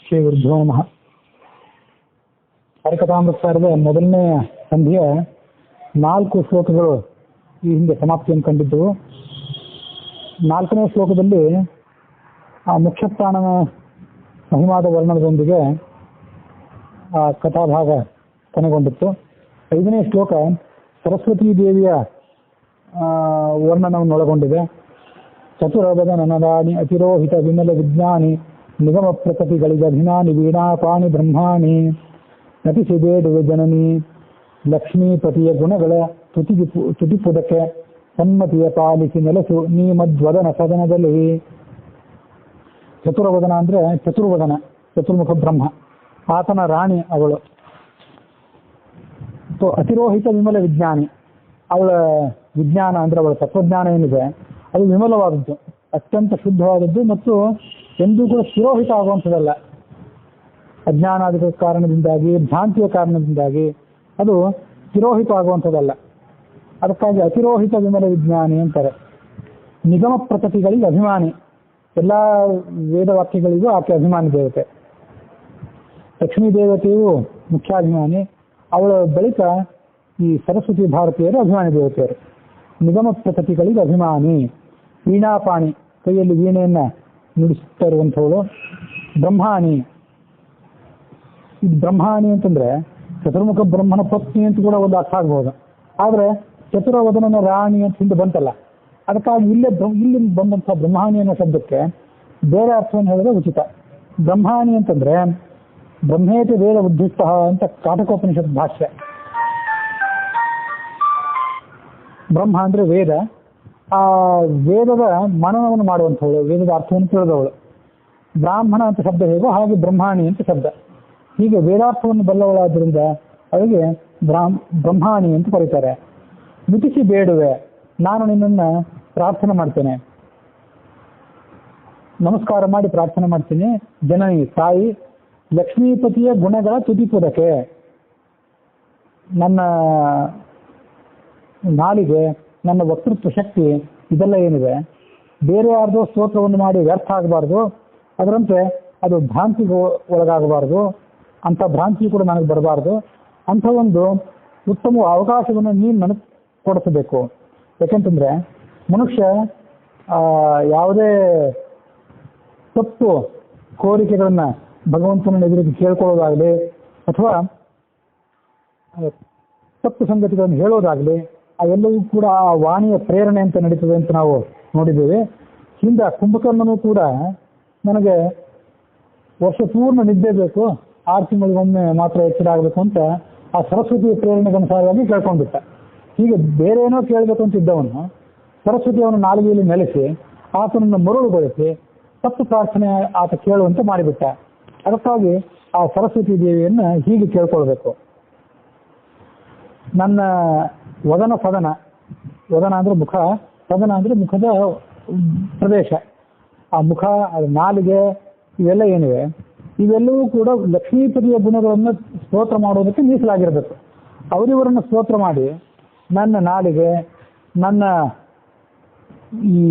ಶ್ರೀ ಗುರುಭ್ಯೋ ನಮಃ. ಹರಿಕಥಾಮೃತಸಾರದ ಮೊದಲನೇ ಸಂಧಿಯ 4 ಶ್ಲೋಕಗಳು ಈ ಹಿಂದೆ ಸಮಾಪ್ತಿಯನ್ನು ಕಂಡಿದ್ದವು. 4ನೇ ಶ್ಲೋಕದಲ್ಲಿ ಆ ಮುಖ್ಯ ಪ್ರಾಣನ ಮಹಿಮಾದ ವರ್ಣನದೊಂದಿಗೆ ಆ ಕಥಾಭಾಗ ಕೊನೆಗೊಂಡಿತ್ತು. 5ನೇ ಶ್ಲೋಕ ಸರಸ್ವತೀ ದೇವಿಯ ವರ್ಣನವನ್ನು ಒಳಗೊಂಡಿದೆ. ಚತುರವದ ನನದಾನಿ ಅತಿರೋಹಿತ ವಿಮಲ ವಿಜ್ಞಾನಿ ನಿಗಮ ಪ್ರಕೃತಿಗಳಿಗಭಿಮಾನಿ ವೀಣಾಪಾಣಿ ಬ್ರಹ್ಮಾಣಿ ನಟಿಸಿಬೇಡುವೆ ಜನನಿ ಲಕ್ಷ್ಮೀಪತಿಯ ಗುಣಗಳ ತುಟಿಪುದಕ್ಕೆ ಸನ್ಮತಿಯ ಪಾಲಿಸಿ ನೆಲೆಸು ನೀ ಮಧ್ವದನ ಸದನದಲ್ಲಿ. ಚತುರವದನ ಅಂದ್ರೆ ಚತುರ್ವದನ, ಚತುರ್ಮುಖ ಬ್ರಹ್ಮ, ಆತನ ರಾಣಿ ಅವಳು. ಅತಿರೋಹಿತ ವಿಮಲ ವಿಜ್ಞಾನಿ, ಅವಳ ವಿಜ್ಞಾನ ಅಂದ್ರೆ ಅವಳ ತತ್ವಜ್ಞಾನ ಏನಿದೆ ಅದು ವಿಮಲವಾದದ್ದು, ಅತ್ಯಂತ ಶುದ್ಧವಾದದ್ದು ಮತ್ತು ಎಂದೂ ಕೂಡ ತಿರೋಹಿತ ಆಗುವಂಥದ್ದಲ್ಲ. ಅಜ್ಞಾನಾದಿಗಳ ಕಾರಣದಿಂದಾಗಿ, ಭ್ರಾಂತಿಯ ಕಾರಣದಿಂದಾಗಿ ಅದು ತಿರೋಹಿತ ಆಗುವಂಥದ್ದಲ್ಲ. ಅದಕ್ಕಾಗಿ ಅತಿರೋಹಿತ ವಿಮಲ ವಿಜ್ಞಾನಿ ಅಂತಾರೆ. ನಿಗಮ ಪ್ರಕೃತಿಗಳಿಗೆ ಅಭಿಮಾನಿ, ಎಲ್ಲ ವೇದವಾಕ್ಯಗಳಿಗೂ ಆಕೆ ಅಭಿಮಾನಿ ದೇವತೆ. ಲಕ್ಷ್ಮೀ ದೇವತೆಯು ಮುಖ್ಯಾಭಿಮಾನಿ, ಅವಳ ಬಳಿಕ ಈ ಸರಸ್ವತಿ ಭಾರತೀಯರು ಅಭಿಮಾನಿ ದೇವತೆಯರು. ನಿಗಮ ಪ್ರಕೃತಿಗಳಿಗೆ ಅಭಿಮಾನಿ, ವೀಣಾಪಾಣಿ, ಕೈಯಲ್ಲಿ ವೀಣೆಯನ್ನ ನುಡಿಸುತ್ತಾ ಇರುವಂಥವಳು. ಬ್ರಹ್ಮಾಣಿ, ಇದು ಬ್ರಹ್ಮಾಣಿ ಅಂತಂದ್ರೆ ಚತುರ್ಮುಖ ಬ್ರಹ್ಮನ ಪತ್ನಿ ಅಂತ ಕೂಡ ಒಂದು ಅರ್ಥ ಆಗ್ಬಹುದು. ಆದ್ರೆ ಚತುರವದನನ ರಾಣಿ ಅಂತ ಹಿಂದೆ ಬಂತಲ್ಲ, ಅದಕ್ಕಾಗಿ ಇಲ್ಲಿ ಬಂದಂತಹ ಬ್ರಹ್ಮಾಣಿ ಅನ್ನೋ ಶಬ್ದಕ್ಕೆ ಬೇರೆ ಅರ್ಥವನ್ನು ಹೇಳಿದ್ರೆ ಉಚಿತ. ಬ್ರಹ್ಮಾಣಿ ಅಂತಂದ್ರೆ ಬ್ರಹ್ಮೇತಿ ವೇದ ಬುದ್ಧಿಸ್ತ ಅಂತ ಕಾಟಕೋಪನಿಷತ್ ಭಾಷ್ಯ. ಬ್ರಹ್ಮ ಅಂದ್ರೆ ವೇದ, ಆ ವೇದದ ಮನನವನ್ನು ಮಾಡುವಂಥವಳು, ವೇದದ ಅರ್ಥವನ್ನು ತಿಳಿದವಳು. ಬ್ರಾಹ್ಮಣ ಅಂತ ಶಬ್ದ ಹೇಗೋ ಹಾಗೆ ಬ್ರಹ್ಮಾಣಿ ಅಂತ ಶಬ್ದ. ಹೀಗೆ ವೇದಾರ್ಥವನ್ನು ಬಲ್ಲವಳಾದ್ರಿಂದ ಅವಳಿಗೆ ಬ್ರಹ್ಮಾಣಿ ಅಂತ ಕರೀತಾರೆ. ಮಿತಿಸಿ ಬೇಡುವೆ, ನಾನು ನಿನ್ನನ್ನ ಪ್ರಾರ್ಥನೆ ಮಾಡ್ತೇನೆ, ನಮಸ್ಕಾರ ಮಾಡಿ ಪ್ರಾರ್ಥನೆ ಮಾಡ್ತೀನಿ. ಜನನಿ, ತಾಯಿ, ಲಕ್ಷ್ಮೀಪತಿಯ ಗುಣಗಳ ತುದಿಪುದಕ್ಕೆ, ನನ್ನ ನಾಲಿಗೆ, ನನ್ನ ವಕ್ತೃತ್ವ ಶಕ್ತಿ, ಇದೆಲ್ಲ ಏನಿದೆ ಬೇರೆ ಯಾರ್ದೋ ಸ್ತೋತ್ರವನ್ನು ಮಾಡಿ ವ್ಯರ್ಥ ಆಗಬಾರ್ದು, ಅದರಂತೆ ಅದು ಭ್ರಾಂತಿಗೆ ಒಳಗಾಗಬಾರ್ದು, ಅಂಥ ಭ್ರಾಂತಿ ಕೂಡ ನನಗೆ ಬರಬಾರ್ದು. ಅಂಥ ಒಂದು ಉತ್ತಮ ಅವಕಾಶವನ್ನು ನೀನು ನನಗೆ ಕೊಡಿಸಬೇಕು. ಯಾಕೆಂತಂದ್ರೆ ಮನುಷ್ಯ ಯಾವುದೇ ತಪ್ಪು ಕೋರಿಕೆಗಳನ್ನ ಭಗವಂತನ ಎದುರಿಗೆ ಕೇಳ್ಕೊಳ್ಳೋದಾಗಲಿ ಅಥವಾ ತಪ್ಪು ಸಂಗತಿಗಳನ್ನು ಹೇಳೋದಾಗಲಿ ಅವೆಲ್ಲವೂ ಕೂಡ ಆ ವಾಣಿಯ ಪ್ರೇರಣೆ ಅಂತ ನಡೀತದೆ ಅಂತ ನಾವು ನೋಡಿದ್ದೇವೆ. ಹಿಂದೆ ಕುಂಭಕರ್ಣನೂ ಕೂಡ ನನಗೆ ವರ್ಷ ಪೂರ್ಣ ನಿದ್ದೆ ಬೇಕು, 6 ತಿಂಗಳಿಗೊಮ್ಮೆ ಮಾತ್ರ ಎಚ್ಚರ ಆಗಬೇಕು ಅಂತ ಆ ಸರಸ್ವತಿಯ ಪ್ರೇರಣೆಗನುಸಾರವಾಗಿ ಕೇಳ್ಕೊಂಡ್ಬಿಟ್ಟ. ಹೀಗೆ ಬೇರೆ ಏನೋ ಕೇಳಬೇಕು ಅಂತ ಇದ್ದವನು ಸರಸ್ವತಿ ಅವನ ನಾಲಿಗೆಯಲ್ಲಿ ನೆಲೆಸಿ ಆತನನ್ನು ಮರುಳುಗೊಳಿಸಿ ತಪ್ಪು ಪ್ರಾರ್ಥನೆ ಆತ ಕೇಳುವಂತೆ ಮಾಡಿಬಿಟ್ಟ. ಅದಕ್ಕಾಗಿ ಆ ಸರಸ್ವತಿ ದೇವಿಯನ್ನ ಹೀಗೆ ಕೇಳ್ಕೊಳ್ಬೇಕು. ನನ್ನ ವದನ ಸದನ, ವದನ ಅಂದ್ರೆ ಮುಖ, ಸದನ ಅಂದ್ರೆ ಮುಖದ ಪ್ರದೇಶ. ಆ ಮುಖ, ಅದು ನಾಲಿಗೆ, ಇವೆಲ್ಲ ಏನಿವೆ ಇವೆಲ್ಲವೂ ಕೂಡ ಲಕ್ಷ್ಮೀಪತಿಯ ಗುಣಗಳನ್ನು ಸ್ತೋತ್ರ ಮಾಡೋದಕ್ಕೆ ಮೀಸಲಾಗಿರಬೇಕು. ಅವರಿವರನ್ನು ಸ್ತೋತ್ರ ಮಾಡಿ ನನ್ನ ನಾಲಿಗೆ, ನನ್ನ ಈ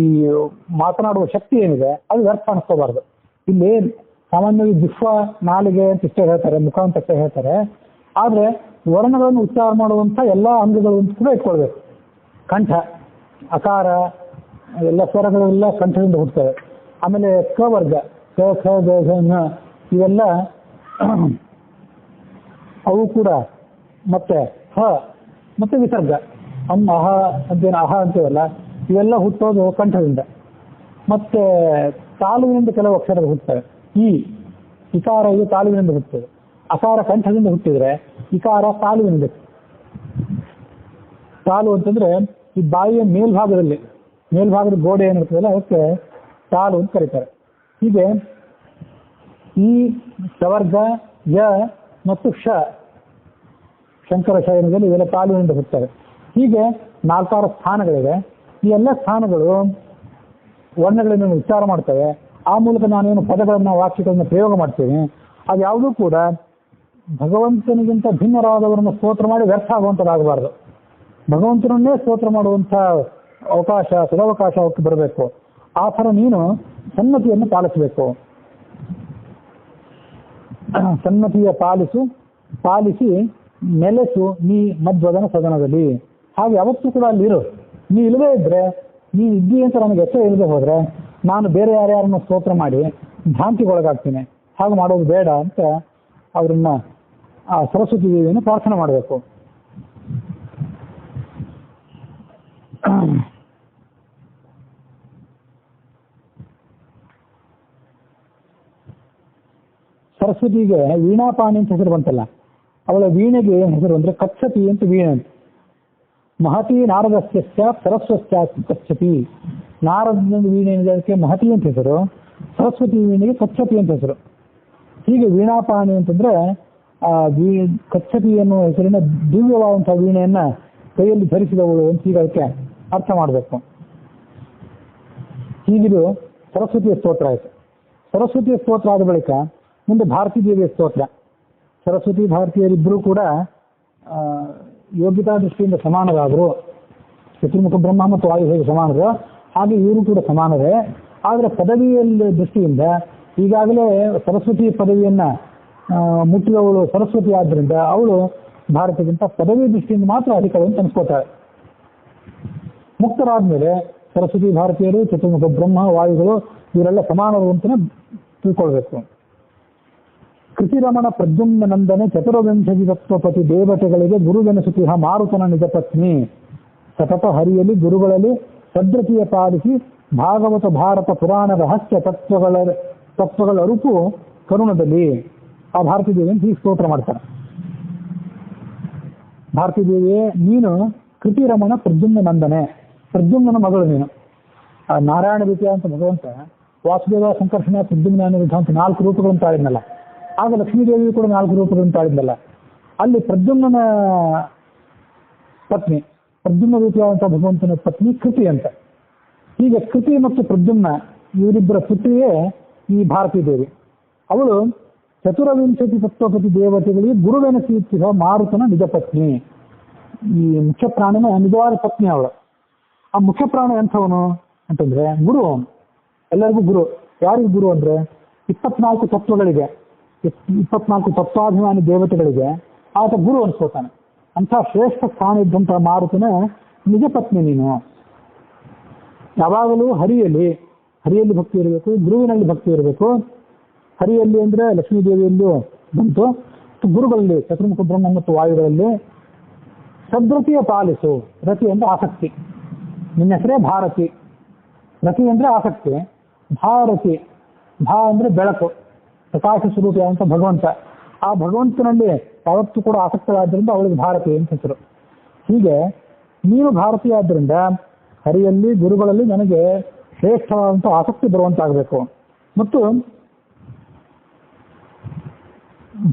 ಮಾತನಾಡುವ ಶಕ್ತಿ ಏನಿದೆ ಅದು ವ್ಯರ್ಥ ಅನಿಸ್ಕೋಬಾರ್ದು. ಇಲ್ಲಿ ಸಾಮಾನ್ಯವಾಗಿ ಜಿಹ್ವ, ನಾಲಿಗೆ ಅಂತ ಇಷ್ಟೇ ಹೇಳ್ತಾರೆ, ಮುಖ ಅಂತ ಅಷ್ಟೇ ಹೇಳ್ತಾರೆ. ಆದ್ರೆ ವರ್ಣಗಳನ್ನು ಉಚ್ಚಾರ ಮಾಡುವಂಥ ಎಲ್ಲ ಅಂಗಗಳು ಅಂತ ಕೂಡ ಇಟ್ಕೊಳ್ಬೇಕು. ಕಂಠ, ಅಕಾರ, ಎಲ್ಲ ಸ್ವರಗಳೆಲ್ಲ ಕಂಠದಿಂದ ಹುಟ್ಟುತ್ತವೆ. ಆಮೇಲೆ ಕವರ್ಗ, ಕ, ಖ, ಗ, ಘ, ಞ ಇವೆಲ್ಲ ಅವು ಕೂಡ, ಮತ್ತೆ ಹ ಮತ್ತೆ ವಿಸರ್ಗ, ಅಹ ಅಂತೇನು ಅಹ ಅಂತೇವಲ್ಲ, ಇವೆಲ್ಲ ಹುಟ್ಟೋದು ಕಂಠದಿಂದ. ಮತ್ತೆ ತಾಲುವಿನಿಂದ ಕೆಲವು ಅಕ್ಷರಗಳು ಹುಟ್ಟುತ್ತವೆ. ಇಕಾರ ಇದು ತಾಲುವಿನಿಂದ ಹುಟ್ಟುತ್ತದೆ. ಅಕಾರ ಕಂಠದಿಂದ ಹುಟ್ಟಿದ್ರೆ ಇಕಾರ ತಾಲುವಿನಿಂದ. ತಾಲು ಅಂತಂದ್ರೆ ಈ ಬಾಯಿಯ ಮೇಲ್ಭಾಗದ ಗೋಡೆ ಏನಿರ್ತದಲ್ಲ ಅದಕ್ಕೆ ತಾಲು ಅಂತ ಕರೀತಾರೆ. ಹೀಗೆ ಈ ಸವರ್ಗ, ಯ ಮತ್ತು ಶ, ಶಂಕರ ಶಯನದಲ್ಲಿ ಇವೆಲ್ಲ ತಾಲುವಿನಿಂದ ಹುಟ್ಟುತ್ತವೆ. ಹೀಗೆ 4 ಸ್ಥಾನಗಳಿವೆ. ಈ ಎಲ್ಲ ಸ್ಥಾನಗಳು ವರ್ಣಗಳನ್ನು ಉಚ್ಚಾರ ಮಾಡ್ತವೆ. ಆ ಮೂಲಕ ನಾನೇನು ಪದಗಳನ್ನ, ವಾಕ್ಯಗಳನ್ನ ಪ್ರಯೋಗ ಮಾಡ್ತೀನಿ, ಅದು ಯಾವುದೂ ಕೂಡ ಭಗವಂತನಿಗಿಂತ ಭಿನ್ನರಾದವರನ್ನು ಸ್ತೋತ್ರ ಮಾಡಿ ವ್ಯರ್ಥ ಆಗುವಂಥದ್ದಾಗಬಾರ್ದು. ಭಗವಂತನನ್ನೇ ಸ್ತೋತ್ರ ಮಾಡುವಂಥ ಅವಕಾಶ, ಸದಾವಕಾಶ ಅವಕ್ಕೆ ಬರಬೇಕು. ಆ ಥರ ನೀನು ಸನ್ನತಿಯನ್ನು ಪಾಲಿಸಬೇಕು. ಸನ್ಮತಿಯ ಪಾಲಿಸಿ ನೆಲೆಸು ನೀ ಮಧ್ವದನ ಸದನದಲ್ಲಿ. ಹಾಗೆ ಯಾವತ್ತೂ ಕೂಡ ಅಲ್ಲಿರು. ನೀ ಇಲ್ಲದೇ ಇದ್ರೆ, ನೀ ಇದ್ದೀ ಅಂತ ನನಗೆ ಹೆಸರು ಇಲ್ಲದೆ ಹೋದ್ರೆ ನಾನು ಬೇರೆ ಯಾರ್ಯಾರನ್ನ ಸ್ತೋತ್ರ ಮಾಡಿ ಭ್ರಾಂತಿಗೊಳಗಾಗ್ತೀನಿ. ಹಾಗೆ ಮಾಡೋದು ಬೇಡ ಅಂತ ಅವರನ್ನ ಆ ಸರಸ್ವತಿ ದೇವಿಯನ್ನು ಪ್ರಾರ್ಥನೆ ಮಾಡಬೇಕು. ಸರಸ್ವತಿಗೆ ವೀಣಾಪಾಣಿ ಅಂತ ಹೆಸರು ಬಂತಲ್ಲ, ಅವಳ ವೀಣೆಗೆ ಏನು ಹೆಸರು ಅಂದ್ರೆ ಕಚ್ಚತಿ ಅಂತ ವೀಣೆ ಅಂತ. ಮಹತಿ ನಾರದಸ್ಯ ಸರಸ್ವತ್ಯ ಕಚ್ಚತಿ. ನಾರದ ವೀಣೆ ಅದಕ್ಕೆ ಮಹತಿ ಅಂತ ಹೆಸರು, ಸರಸ್ವತಿ ವೀಣೆಗೆ ಕಚ್ಚತಿ ಅಂತ ಹೆಸರು. ಹೀಗೆ ವೀಣಾಪಾಣಿ ಅಂತಂದ್ರೆ ಆ ಕಚ್ಚತಿ ಎನ್ನುವ ಹೆಸರಿನ ದಿವ್ಯವಾದಂತಹ ವೀಣೆಯನ್ನ ಕೈಯಲ್ಲಿ ಧರಿಸಿದವಳು ಅಂತ ಈಗ ಅದಕ್ಕೆ ಅರ್ಥ ಮಾಡಬೇಕು. ಹೀಗಿದು ಸರಸ್ವತಿಯ ಸ್ತೋತ್ರ ಆಯಿತು. ಸರಸ್ವತಿಯ ಸ್ತೋತ್ರ ಆದ ಬಳಿಕ ಮುಂದೆ ಭಾರತೀ ದೇವಿಯ ಸ್ತೋತ್ರ. ಸರಸ್ವತಿ ಭಾರತೀಯರಿಬ್ಬರೂ ಕೂಡ ಯೋಗ್ಯತಾ ದೃಷ್ಟಿಯಿಂದ ಸಮಾನರಾದರು. ಚತುರ್ಮುಖ ಬ್ರಹ್ಮ ಮತ್ತು ವಾಯು ಹೇಗೆ ಸಮಾನರು, ಹಾಗೆ ಇವರು ಕೂಡ ಸಮಾನರೇ. ಆದರೆ ಪದವಿಯಲ್ಲಿ ದೃಷ್ಟಿಯಿಂದ ಈಗಾಗಲೇ ಸರಸ್ವತಿ ಪದವಿಯನ್ನ ಮುಟ್ಟಿದವಳು ಸರಸ್ವತಿ ಆದ್ದರಿಂದ ಅವಳು ಭಾರತಕ್ಕಿಂತ ಪದವಿ ದೃಷ್ಟಿಯಿಂದ ಮಾತ್ರ ಅಧಿಕಳು ಅಂತ ಅನ್ಸ್ಕೋತಾಳೆ. ಮುಕ್ತರಾದ್ಮೇಲೆ ಸರಸ್ವತಿ ಭಾರತೀಯರು, ಚತುರ್ಮುಖ ಬ್ರಹ್ಮ ವಾಯುಗಳು ಇವರೆಲ್ಲ ಸಮಾನರು ಅಂತಲೇ ತಿಳ್ಕೊಳ್ಬೇಕು. ಕೃತಿರಮಣ ಪ್ರದ್ಯುಮ್ನ ನಂದನೆ ಚತುರ್ವಿಂಶತಿ ತತ್ವಪತಿ ದೇವತೆಗಳಿಗೆ ಗುರುವೆನಿಸುತ್ತಿಹ ಮಾರುತನ ನಿಜ ಪತ್ನಿ. ಸತತ ಹರಿಯಲಿ ಗುರುಗಳಲ್ಲಿ ಸದ್ರತಿಯ ಪಾಲಿಸಿ ಭಾಗವತ ಭಾರತ ಪುರಾಣ ರಹಸ್ಯ ತತ್ವಗಳ ಅರುಪು ಕರುಣದಲ್ಲಿ. ಆ ಭಾರತೀ ದೇವಿಯನ್ನು ಹೀಗೆ ಸ್ತೋತ್ರ ಮಾಡ್ತಾರೆ. ಭಾರತೀ ದೇವಿಯೇ, ನೀನು ಕೃತಿರಮಣ ಪ್ರದ್ಯುಮ್ನ ನಂದನೆ, ಪ್ರದ್ಯುಮ್ನ ಮಗಳು ನೀನು. ನಾರಾಯಣ ರೀತಿಯ ಅಂತ ಭಗವಂತ ವಾಸುದೇವ ಸಂಕರ್ಷಣ ಪ್ರದ್ಯುಮ್ನ ಅಂತ 4 ರೂಪಗಳನ್ನು ತಾಳಿದ್ನಲ್ಲ, ಆಗ ಲಕ್ಷ್ಮೀದೇವಿಯು ಕೂಡ 4 ರೂಪಗಳನ್ನು ತಾಳಿದ್ನಲ್ಲ. ಅಲ್ಲಿ ಪ್ರದ್ಯುಮ್ನ ಪತ್ನಿ, ಪ್ರದ್ಯುಮ್ನ ರೂಪಿಯಾದಂತಹ ಭಗವಂತನ ಪತ್ನಿ ಕೃತಿ ಅಂತ. ಹೀಗೆ ಕೃತಿ ಮತ್ತು ಪ್ರದ್ಯುಮ್ನ ಇವರಿಬ್ಬರ ಪುತ್ರಿಯೇ ಈ ಭಾರತೀ ದೇವಿ. ಅವಳು ಚತುರ್ವಿಂಶತಿ ತತ್ವಪತಿ ದೇವತೆಗಳಿಗೆ ಗುರುವೆನಿಸುತ್ತಿರುವ ಮಾರುತನ ನಿಜ ಪತ್ನಿ. ಈ ಮುಖ್ಯ ಪ್ರಾಣಿನ ನಿಜವಾದ ಪತ್ನಿ ಅವಳು. ಆ ಮುಖ್ಯ ಪ್ರಾಣ ಎಂಥವನು ಅಂತಂದ್ರೆ ಗುರು. ಎಲ್ಲರಿಗೂ ಗುರು. ಯಾರಿಗೂ ಗುರು ಅಂದ್ರೆ 24 ತತ್ವಗಳಿಗೆ, 24 ತತ್ವಾಭಿಮಾನಿ ದೇವತೆಗಳಿಗೆ ಆತ ಗುರು ಅನ್ಸ್ಕೋತಾನೆ. ಅಂಥ ಶ್ರೇಷ್ಠ ಸ್ಥಾನ ಇದ್ದಂತಹ ಮಾರುತನ ನಿಜ ಪತ್ನಿ ನೀನು. ಯಾವಾಗಲೂ ಹರಿಯಲ್ಲಿ ಭಕ್ತಿ ಇರಬೇಕು, ಗುರುವಿನಲ್ಲಿ ಭಕ್ತಿ ಇರಬೇಕು. ಹರಿಯಲ್ಲಿ ಅಂದ್ರೆ ಲಕ್ಷ್ಮೀ ದೇವಿಯಲ್ಲೂ ಬಂತು, ಗುರುಗಳಲ್ಲಿ ಚತುರ್ಮುಖ ಬ್ರಹ್ಮ ಮತ್ತು ವಾಯುಗಳಲ್ಲಿ ಸದ್ರತಿಯ ಪಾಲಿಸು. ರತಿ ಅಂದ್ರೆ ಆಸಕ್ತಿ. ನಿನ್ನ ಹೆಸರೇ ಭಾರತಿ. ರತಿ ಅಂದ್ರೆ ಆಸಕ್ತಿ, ಭಾರತಿ. ಭಾ ಅಂದ್ರೆ ಬೆಳಕು, ಪ್ರಕಾಶ ಸ್ವರೂಪಿಯಾದಂಥ ಭಗವಂತ. ಆ ಭಗವಂತನಲ್ಲಿ ಯಾವತ್ತೂ ಕೂಡ ಆಸಕ್ತರಾದ್ದರಿಂದ ಅವಳಿಗೆ ಭಾರತಿ ಅಂತ ಹೆಸರು. ಹೀಗೆ ನೀನು ಭಾರತೀಯ ಆದ್ದರಿಂದ ಹರಿಯಲ್ಲಿ ಗುರುಗಳಲ್ಲಿ ನನಗೆ ಶ್ರೇಷ್ಠವಾದಂಥ ಆಸಕ್ತಿ ಬರುವಂತಾಗಬೇಕು. ಮತ್ತು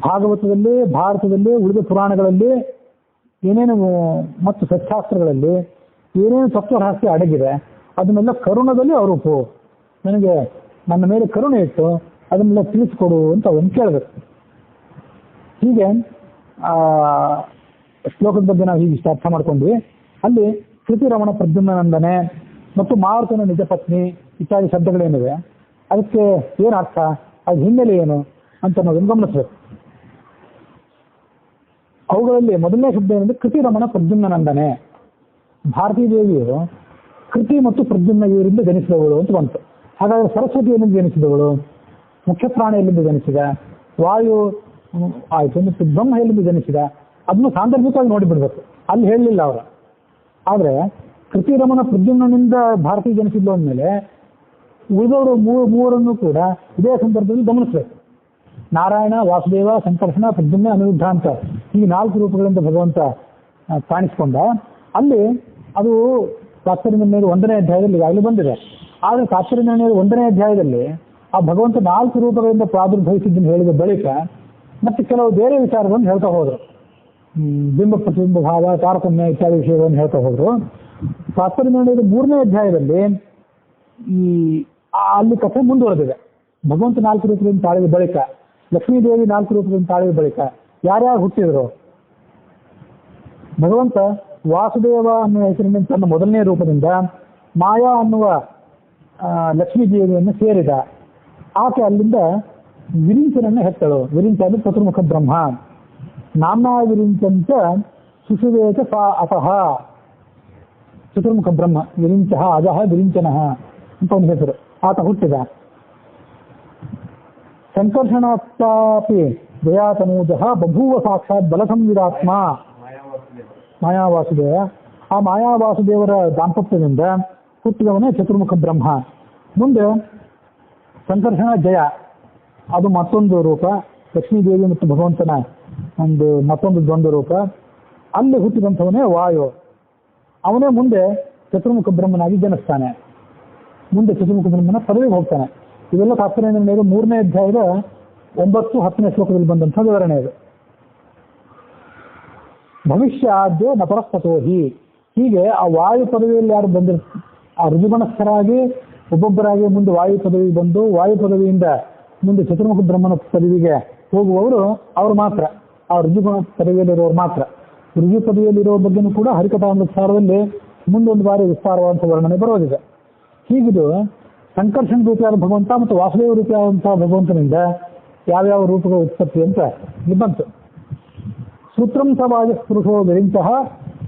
ಭಾಗವತದಲ್ಲಿ, ಭಾರತದಲ್ಲಿ, ಉಳಿದ ಪುರಾಣಗಳಲ್ಲಿ ಏನೇನು ಮತ್ತು ಸತ್ಯಾಸ್ತ್ರಗಳಲ್ಲಿ ಏನೇನು ತತ್ವ ರಹಸ್ಯ ಅಡಗಿದೆ ಅದನ್ನೆಲ್ಲ ಕರುಣದಲ್ಲಿ ಅರುಪು. ನನಗೆ ನನ್ನ ಮೇಲೆ ಕರುಣೆ ಇಟ್ಟು ಅದನ್ನೆಲ್ಲ ತಿಳಿಸ್ಕೊಡು ಅಂತ ಅವನು ಕೇಳಬೇಕು. ಹೀಗೆ ಶ್ಲೋಕದ ಬಗ್ಗೆ ನಾವು ಹೀಗೆ ಅರ್ಥ ಮಾಡ್ಕೊಂಡ್ವಿ. ಅಲ್ಲಿ ಕೃತಿರಮಣ ಪ್ರದ್ಯುಮ್ನಂದನೆ ಮತ್ತು ಮಾರುತನ ನಿಜ ಪತ್ನಿ ಇತ್ಯಾದಿ ಶಬ್ದಗಳೇನಿವೆ ಅದಕ್ಕೆ ಏನು ಅರ್ಥ, ಅದು ಹಿನ್ನೆಲೆ ಏನು ಅಂತ ಅನ್ನೋದನ್ನು ಗಮನಿಸಬೇಕು. ಅವುಗಳಲ್ಲಿ ಮೊದಲನೇ ಶಬ್ದ ಏನಂದ್ರೆ ಕೃತಿರಮಣ ಪ್ರದ್ಯುಮ್ನಂದನೆ. ಭಾರತೀ ದೇವಿಯು ಕೃತಿ ಮತ್ತು ಪ್ರದ್ಯುಮ್ನ ಇವರಿಂದ ಜನಿಸಿದವಳು ಅಂತ ಬಂತು. ಹಾಗಾದ್ರೆ ಸರಸ್ವತಿ ಎಲ್ಲಿಂದ ಜನಿಸಿದವಳು? ಮುಖ್ಯ ಪ್ರಾಣ ಎಲ್ಲಿಂದ ಜನಿಸಿದ? ವಾಯು ಆಯ್ತು, ಮತ್ತು ಬ್ರಹ್ಮ ಎಲ್ಲಿಂದ ಜನಿಸಿದ? ಅದನ್ನು ಸಾಂದರ್ಭಿಕವಾಗಿ ನೋಡಿಬಿಡ್ಬೇಕು. ಅಲ್ಲಿ ಹೇಳಲಿಲ್ಲ ಅವರು. ಆದ್ರೆ ಕೃತಿರಮಣ ಪ್ರದ್ಯುಮ್ನಿಂದ ಭಾರತೀ ಜನಿಸಿದ್ಲು ಅಂದಮೇಲೆ ಉಳಿದವರು ಮೂವರನ್ನು ಕೂಡ ಇದೇ ಸಂದರ್ಭದಲ್ಲಿ ಗಮನಿಸಬೇಕು. ನಾರಾಯಣ, ವಾಸುದೇವ, ಸಂಕರ್ಷಣ, ಪ್ರದ್ಯುಮ್ನ, ಅನಿರುದ್ಧ ಅಂತ ಈ 4 ರೂಪಗಳಿಂದ ಭಗವಂತ ಕಾಣಿಸ್ಕೊಂಡ. ಅಲ್ಲಿ ಅದು ತಾತ್ಪರ್ಯನಿರ್ಣಯದ 1ನೇ ಅಧ್ಯಾಯದಲ್ಲಿ ಈಗಾಗಲೇ ಬಂದಿದೆ. ಆದರೆ ತಾತ್ಪರ್ಯನಿರ್ಣಯದ 1ನೇ ಅಧ್ಯಾಯದಲ್ಲಿ ಆ ಭಗವಂತ 4 ರೂಪಗಳಿಂದ ಪ್ರಾದುರ್ಭವಿಸಿದ್ದನ್ನು ಹೇಳಿದ ಬಳಿಕ ಮತ್ತೆ ಕೆಲವು ಬೇರೆ ವಿಚಾರಗಳನ್ನು ಹೇಳ್ತಾ ಹೋದ್ರು. ಬಿಂಬ ಪ್ರತಿಬಿಂಬ ಭಾವ, ತಾರತಮ್ಯ ಇತ್ಯಾದಿ ವಿಷಯಗಳನ್ನು ಹೇಳ್ತಾ ಹೋದ್ರು. ತಾತ್ಪರ್ಯನಿರ್ಣಯದ 3ನೇ ಅಧ್ಯಾಯದಲ್ಲಿ ಅಲ್ಲಿ ಕಥೆ ಮುಂದುವರೆದಿದೆ. ಭಗವಂತ 4 ರೂಪದಿಂದ ತಾಳಿದ ಬಳಿಕ, ಲಕ್ಷ್ಮೀದೇವಿ 4 ರೂಪದಿಂದ ತಾಳಿದ ಬಳಿಕ ಯಾರ್ಯಾರು ಹುಟ್ಟಿದ್ರು? ಭಗವಂತ ವಾಸುದೇವ ಅನ್ನುವ ಹೆಸರಿನಿಂದ ತನ್ನ ಮೊದಲನೇ ರೂಪದಿಂದ ಮಾಯಾ ಅನ್ನುವ ಲಕ್ಷ್ಮೀ ದೇವಿಯನ್ನು ಸೇರಿದ. ಆಕೆ ಅಲ್ಲಿಂದ ವಿರಿಂಚನನ್ನು ಹೆತ್ತಳು. ವಿರಿಂಚ ಅಂದ್ರೆ ಚತುರ್ಮುಖ ಬ್ರಹ್ಮ. ನಾಮ್ನಾ ವಿರಿಂಚಂತ ಸುಷುವೇತ ಸಾ ಅಪಹ. ಚತುರ್ಮುಖ ಬ್ರಹ್ಮ ವಿರಿಂಚ ಅಜಃ ವಿರಿಂಚನಃ ಅಂತ ಒಂದು ಹೆಸರು. ಆತ ಹುಟ್ಟಿದ. ಸಂಕರ್ಷಣಾತ್ತಾಪಿ ಜಯಾತನೂಜಃ ಬಭೂವ ಸಾಕ್ಷಾತ್ ಬಲಸಂವಿದಾತ್ಮ. ಮಾಯಾವಾಸುದೇವ. ಆ ಮಾಯಾವಾಸುದೇವರ ದಾಂಪತ್ಯದಿಂದ ಹುಟ್ಟಿದವನೇ ಚತುರ್ಮುಖ ಬ್ರಹ್ಮ. ಮುಂದೆ ಸಂಕರ್ಷಣ ಜಯ, ಅದು ಮತ್ತೊಂದು ರೂಪ. ಲಕ್ಷ್ಮೀದೇವಿ ಮತ್ತು ಭಗವಂತನ ಮತ್ತೊಂದು ದ್ವಂದ್ವ ರೂಪ. ಅಲ್ಲಿ ಹುಟ್ಟಿದಂಥವನೇ ವಾಯು. ಅವನೇ ಮುಂದೆ ಚತುರ್ಮುಖ ಬ್ರಹ್ಮನಾಗಿ ಜನಿಸ್ತಾನೆ. ಮುಂದೆ ಚತುರ್ಮುಖ ಬ್ರಹ್ಮನ ಪದವಿಗೆ ಹೋಗ್ತಾನೆ. ಇವೆಲ್ಲ ತಾತ್ಪರ್ಯ 3ನೇ ಅಧ್ಯಾಯದ 9, 10ನೇ ಶ್ಲೋಕದಲ್ಲಿ ಬಂದಂಥ ವಿವರಣೆ ಇದು. ಭವಿಷ್ಯಾದ್ಯೋ ನಪರಸ್ತತೋಹಿ. ಹೀಗೆ ಆ ವಾಯು ಪದವಿಯಲ್ಲಿ ಯಾರು ಆ ಋಜುಗಣಸ್ಥರಾಗಿ ಒಬ್ಬೊಬ್ಬರಾಗಿ ಮುಂದೆ ವಾಯು ಪದವಿಗೆ ಬಂದು ವಾಯು ಪದವಿಯಿಂದ ಮುಂದೆ ಚತುರ್ಮುಖ ಬ್ರಹ್ಮನ ಪದವಿಗೆ ಹೋಗುವವರು ಅವರು ಮಾತ್ರ, ಆ ಋಜುಗುಣ ಪದವಿಯಲ್ಲಿರೋರು ಮಾತ್ರ. ಋಜು ಪದವಿಯಲ್ಲಿರೋ ಬಗ್ಗೆನೂ ಕೂಡ ಹರಿಕಥಾಮೃತ ಸಾರದಲ್ಲಿ ಮುಂದೊಂದು ಬಾರಿ ವಿಸ್ತಾರವಾದಂಥ ವರ್ಣನೆ ಬರೋದಿದೆ. ಹೀಗಿದು ಸಂಕರ್ಷಣ ರೂಪಿಯಾದ ಭಗವಂತ ಮತ್ತು ವಾಸುದೇವ ರೂಪಿಯಾದಂತಹ ಭಗವಂತನಿಂದ ಯಾವ್ಯಾವ ರೂಪಗಳ ಉತ್ಪತ್ತಿ ಅಂತ ಇಲ್ಲಿ ಬಂತು. ಸೂತ್ರಂ ಸವಾಯ ಪುರುಷೋ ವಿರಿಂಚಃ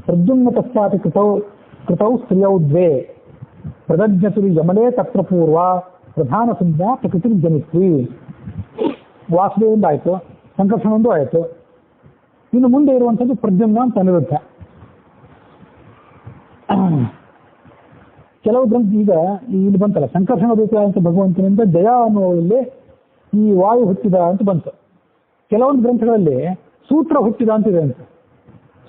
ಪ್ರದ್ಯುಮ್ನತಶ್ಚಾಪಿ ಕೃತೌ ಸ್ತ್ರೀಯೌ ದ್ವೇ ಪ್ರದಜ್ಞತುರಿ ಯಮಲೇ ತತ್ರ ಪೂರ್ವ ಪ್ರಧಾನ ಸಂಜ್ಞಾ ಪ್ರಕೃತಿ ಜನಿತ್ವಿ. ವಾಸುದೇವಿಂದ ಆಯಿತು, ಸಂಕರ್ಷಣೊಂದು ಆಯಿತು. ಇನ್ನು ಮುಂದೆ ಇರುವಂಥದ್ದು ಪ್ರದ್ಯುಮ್ನ ಅಂತ ಅನಿರುದ್ಧ. ಕೆಲವು ಗ್ರಂಥ ಈಗ ಇಲ್ಲಿ ಬಂತಲ್ಲ, ಸಂಕರ್ಷಣ ರೂಪಿಯಾದಂಥ ಭಗವಂತನಿಂದ ಜಯ ಅನ್ನುವಲ್ಲಿ ಈ ವಾಯು ಹುಟ್ಟಿದ ಅಂತ ಬಂತು. ಕೆಲವೊಂದು ಗ್ರಂಥಗಳಲ್ಲಿ ಸೂತ್ರ ಹುಟ್ಟಿದ ಅಂತಿದೆ ಅಂತ.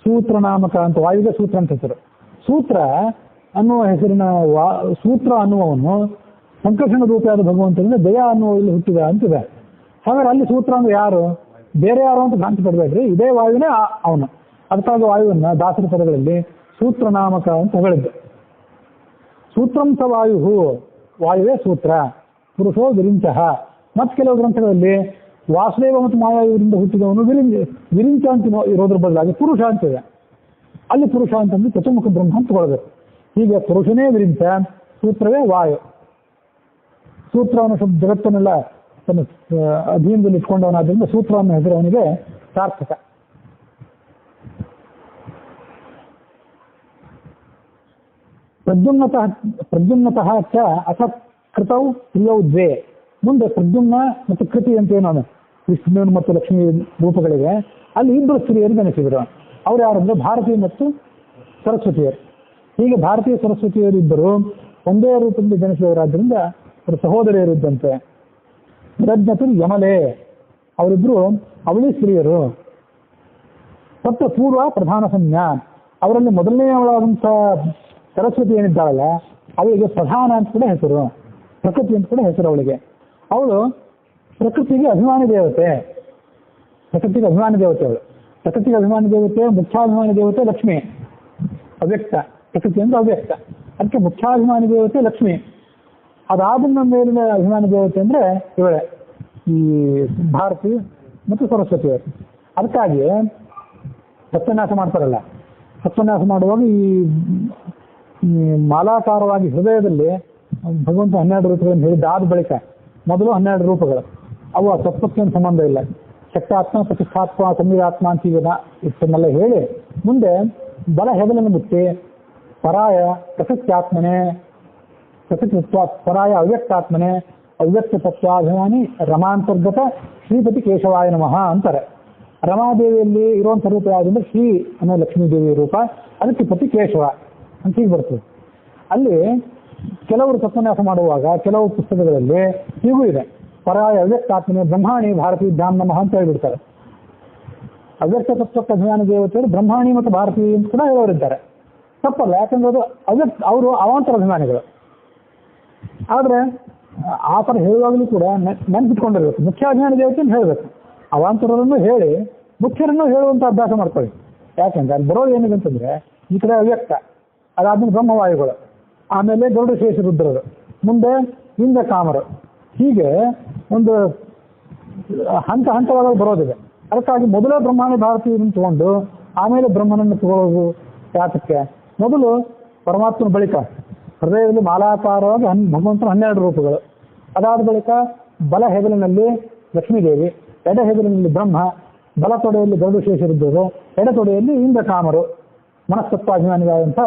ಸೂತ್ರ ನಾಮಕ ಅಂತ, ವಾಯುವಿಗೆ ಸೂತ್ರ ಅಂತ ಹೆಸರು. ಸೂತ್ರ ಅನ್ನುವ ಹೆಸರಿನ ಸೂತ್ರ ಅನ್ನುವವನು ಸಂಕರ್ಷಣ ರೂಪಿಯಾದ ಭಗವಂತನಿಂದ ಜಯ ಅನ್ನುವಲ್ಲಿ ಹುಟ್ಟಿದ ಅಂತಿದೆ. ಹಾಗಾದ್ರೆ ಅಲ್ಲಿ ಸೂತ್ರ ಅಂದ್ರೆ ಯಾರು? ಬೇರೆ ಯಾರು ಅಂತ ಭ್ರಾಂತಿ ಪಡಬೇಡ್ರಿ, ಇದೇ ವಾಯುವಿನೇ ಅವನು. ಅದಕ್ಕಾಗಿ ವಾಯುವನ್ನ ದಾಸರ ಪದಗಳಲ್ಲಿ ಸೂತ್ರ ನಾಮಕ ಅಂತ ಹೇಳಿದ್ದು. ಸೂತ್ರಂಸ ವಾಯು, ವಾಯುವೇ ಸೂತ್ರ. ಪುರುಷೋ ವಿರಿಂಚಃ. ಮತ್ತೆ ಕೆಲವು ಗ್ರಂಥಗಳಲ್ಲಿ ವಾಸುದೇವ ಮತ್ತು ಮಾಯಾ ಇವರಿಂದ ಹುಟ್ಟಿದವನು ವಿರಿಂಚ ಅಂತ ಇರೋದ್ರ ಬದಲಾಗಿ ಪುರುಷ ಅಂತಿದೆ. ಅಲ್ಲಿ ಪುರುಷ ಅಂತಂದ್ರೆ ಚತುರ್ಮುಖ ಬ್ರಹ್ಮ ಅಂತ ತಗೊಳ್ಬೇಕು. ಹೀಗೆ ಪುರುಷನೇ ವಿರಿಂಚ, ಸೂತ್ರವೇ ವಾಯು. ಸೂತ್ರವನ್ನು ಸ್ವಲ್ಪ ಜಗತ್ತನ್ನೆಲ್ಲ ತನ್ನ ಅಧೀನದಲ್ಲಿ ಇಟ್ಕೊಂಡವನಾದ್ರಿಂದ ಸೂತ್ರವನ್ನು ಹೆಸರು ಅವನಿಗೆ ಸಾರ್ಥಕ. ಪ್ರದ್ಯುಮ್ನತಃ ಚ ಅಸತ್ಕೃತೌ ಸ್ತ್ರೀಯೌ ದ್ವೇ. ಮುಂದೆ ಪ್ರದ್ಯುಮ್ನ ಮತ್ತು ಕೃತಿ ಅಂತ ಏನೋ ವಿಷ್ಣುವಿನ ಮತ್ತು ಲಕ್ಷ್ಮೀ ರೂಪಗಳಿಗೆ ಅಲ್ಲಿ ಇಬ್ಬರು ಸ್ತ್ರೀಯರು ಜನಿಸಿದರು. ಅವ್ರು ಯಾರಂದ್ರೆ ಭಾರತೀಯ ಮತ್ತು ಸರಸ್ವತಿಯರು. ಹೀಗೆ ಭಾರತೀಯ ಸರಸ್ವತಿಯರು ಇಬ್ಬರು ಒಂದೇ ರೂಪದಿಂದ ಜನಿಸಿದವರಾದ್ರಿಂದ ಅವರು ಸಹೋದರಿಯರಿದ್ದಂತೆ. ಪ್ರಜ್ಞತರು ಯಮಲೆ, ಅವರಿಬ್ರು ಅವಳಿ ಸ್ತ್ರೀಯರು. ಸಪ್ತ ಪೂರ್ವ ಪ್ರಧಾನ ಸಂಜ್ಞಾ, ಅವರಲ್ಲಿ ಮೊದಲನೆಯವಳಾದಂಥ ಸರಸ್ವತಿ ಏನಿದ್ದಾಳಲ್ಲ ಅವಳಿಗೆ ಪ್ರಧಾನ ಅಂತ ಕೂಡ ಹೆಸರು, ಪ್ರಕೃತಿ ಅಂತ ಕೂಡ ಹೆಸರು ಅವಳಿಗೆ. ಅವಳು ಪ್ರಕೃತಿಗೆ ಅಭಿಮಾನಿ ದೇವತೆ. ಪ್ರಕೃತಿಗೆ ಅಭಿಮಾನಿ ದೇವತೆ ಅವಳು. ಪ್ರಕೃತಿಗೆ ಅಭಿಮಾನಿ ದೇವತೆ, ಮುಖ್ಯಾಭಿಮಾನಿ ದೇವತೆ ಲಕ್ಷ್ಮಿ. ಅವ್ಯಕ್ತ, ಪ್ರಕೃತಿ ಅಂದ್ರೆ ಅವ್ಯಕ್ತ. ಅದಕ್ಕೆ ಮುಖ್ಯಾಭಿಮಾನಿ ದೇವತೆ ಲಕ್ಷ್ಮಿ. ಅದಾದ ಮೇಲಿನ ಅಭಿಮಾನಿ ದೇವತೆ ಅಂದ್ರೆ ಇವಳೆ, ಈ ಭಾರತಿ ಮತ್ತು ಸರಸ್ವತಿಯವರು. ಅದಕ್ಕಾಗಿ ಸತ್ಯನಾಶ ಮಾಡ್ತಾರಲ್ಲ, ಸತ್ಯನಾಶ ಮಾಡುವಾಗ ಈ ಮಾಲಾಕಾರವಾಗಿ ಹೃದಯದಲ್ಲಿ ಭಗವಂತ 12 ರೂಪಗಳನ್ನು ಹೇಳಿದ್ದಾದ ಬಳಿಕ ಮೊದಲು 12 ರೂಪಗಳು ಅವು ತತ್ವಕ್ಕೇನು ಸಂಬಂಧ ಇಲ್ಲ. ಶಕ್ತಾತ್ಮ, ಪ್ರತಿಷ್ಠಾತ್ಮ, ಸಂವಿಧಾತ್ಮ ಅಂತ ಇಷ್ಟನ್ನೆಲ್ಲ ಹೇಳಿ ಮುಂದೆ ಬಲ ಹೆಗಲನ್ನು ಮುಟ್ಟಿ ಪರಾಯ ಪ್ರಸಕ್ತ್ಯಾತ್ಮನೆ, ಪರಾಯ ಅವ್ಯಕ್ತಾತ್ಮನೆ, ಅವ್ಯಕ್ತ ತತ್ವಾಭಿಮಾನಿ ರಮಾಂತರ್ಗತ ಶ್ರೀಪತಿ ಕೇಶವಾಯ ನಮಃ ಅಂತಾರೆ. ರಮಾದೇವಿಯಲ್ಲಿ ಇರುವಂಥ ರೂಪ ಯಾವುದಂದ್ರೆ ಶ್ರೀ ಅನ್ನೋ ಲಕ್ಷ್ಮೀದೇವಿ ರೂಪ, ಅದಕ್ಕೆ ಪತಿ ಕೇಶವ ಅಂತ ಹೀಗೆ ಬರ್ತದೆ. ಅಲ್ಲಿ ಕೆಲವರು ತತ್ವನ್ಯಾಸ ಮಾಡುವಾಗ ಕೆಲವು ಪುಸ್ತಕಗಳಲ್ಲಿ ಹೀಗೂ ಇದೆ, ಪರಾಯ ಅವ್ಯಕ್ತಾತ್ಮನೆ ಬ್ರಹ್ಮಾಣಿ ಭಾರತೀ ಧ್ಯಾನ ನಮಃ ಅಂತ ಹೇಳ್ಬಿಡ್ತಾರೆ. ಅವ್ಯಕ್ತ ತತ್ವಕ್ಕೆ ಅಭಿಮಾನಿ ದೇವತೆಗಳು ಬ್ರಹ್ಮಾಣಿ ಮತ್ತು ಭಾರತೀ ಅಂತ ಕೂಡ ಹೇಳೋರಿದ್ದಾರೆ. ತಪ್ಪಲ್ಲ, ಯಾಕಂದ್ರೆ ಅದು ಅವರು ಅವಾಂತರ ಅಭಿಮಾನಿಗಳು. ಆದರೆ ಆ ಥರ ಹೇಳುವಾಗಲೂ ಕೂಡ ನೆನಪಿಟ್ಕೊಂಡಿರ್ಬೇಕು, ಮುಖ್ಯಾಭಿಮಾನಿ ದೇವತೆ ಅಂತ ಹೇಳಬೇಕು. ಅವಾಂತರರನ್ನು ಹೇಳಿ ಮುಖ್ಯರನ್ನು ಹೇಳುವಂಥ ಅಭ್ಯಾಸ ಮಾಡ್ಕೊಳ್ಳಿ. ಯಾಕಂದ್ರೆ ಅಲ್ಲಿ ಬರೋದು ಏನಿದೆ ಅಂತಂದ್ರೆ ಈ ಕಡೆ ಅವ್ಯಕ್ತ, ಅದಾದ್ಮೇಲೆ ಬ್ರಹ್ಮವಾಯುಗಳು, ಆಮೇಲೆ ಗರುಡ ಶೇಷ ರುದ್ರರು, ಮುಂದೆ ಇಂದ್ರ ಕಾಮರು, ಹೀಗೆ ಒಂದು ಹಂತ ಹಂತವಾಗಿ ಬರೋದಿದೆ. ಅದಕ್ಕಾಗಿ ಮೊದಲೇ ಬ್ರಹ್ಮಾಂಡ ಭಾರತೀಯರನ್ನು ತಗೊಂಡು ಆಮೇಲೆ ಬ್ರಹ್ಮನನ್ನು ತಗೊಳ್ಳೋದು ಯಾತಕ್ಕೆ? ಮೊದಲು ಪರಮಾತ್ಮನ ಬಳಿಕ ಹೃದಯದಲ್ಲಿ ಮಾಲಾಕಾರವಾಗಿ ಭಗವಂತನ 12 ರೂಪಗಳು, ಅದಾದ ಬಳಿಕ ಬಲ ಹೆಗಲಿನಲ್ಲಿ ಲಕ್ಷ್ಮೀದೇವಿ, ಎಡ ಹೆಗಲಿನಲ್ಲಿ ಬ್ರಹ್ಮ, ಬಲ ತೊಡೆಯಲ್ಲಿ ಗರುಡಶೇಷರಿದ್ದರು, ಎಡ ತೊಡೆಯಲ್ಲಿ ಇಂದ್ರಕಾಮರು, ಮನಸ್ತತ್ವಾಭಿಮಾನಿಗಳಾದಂಥ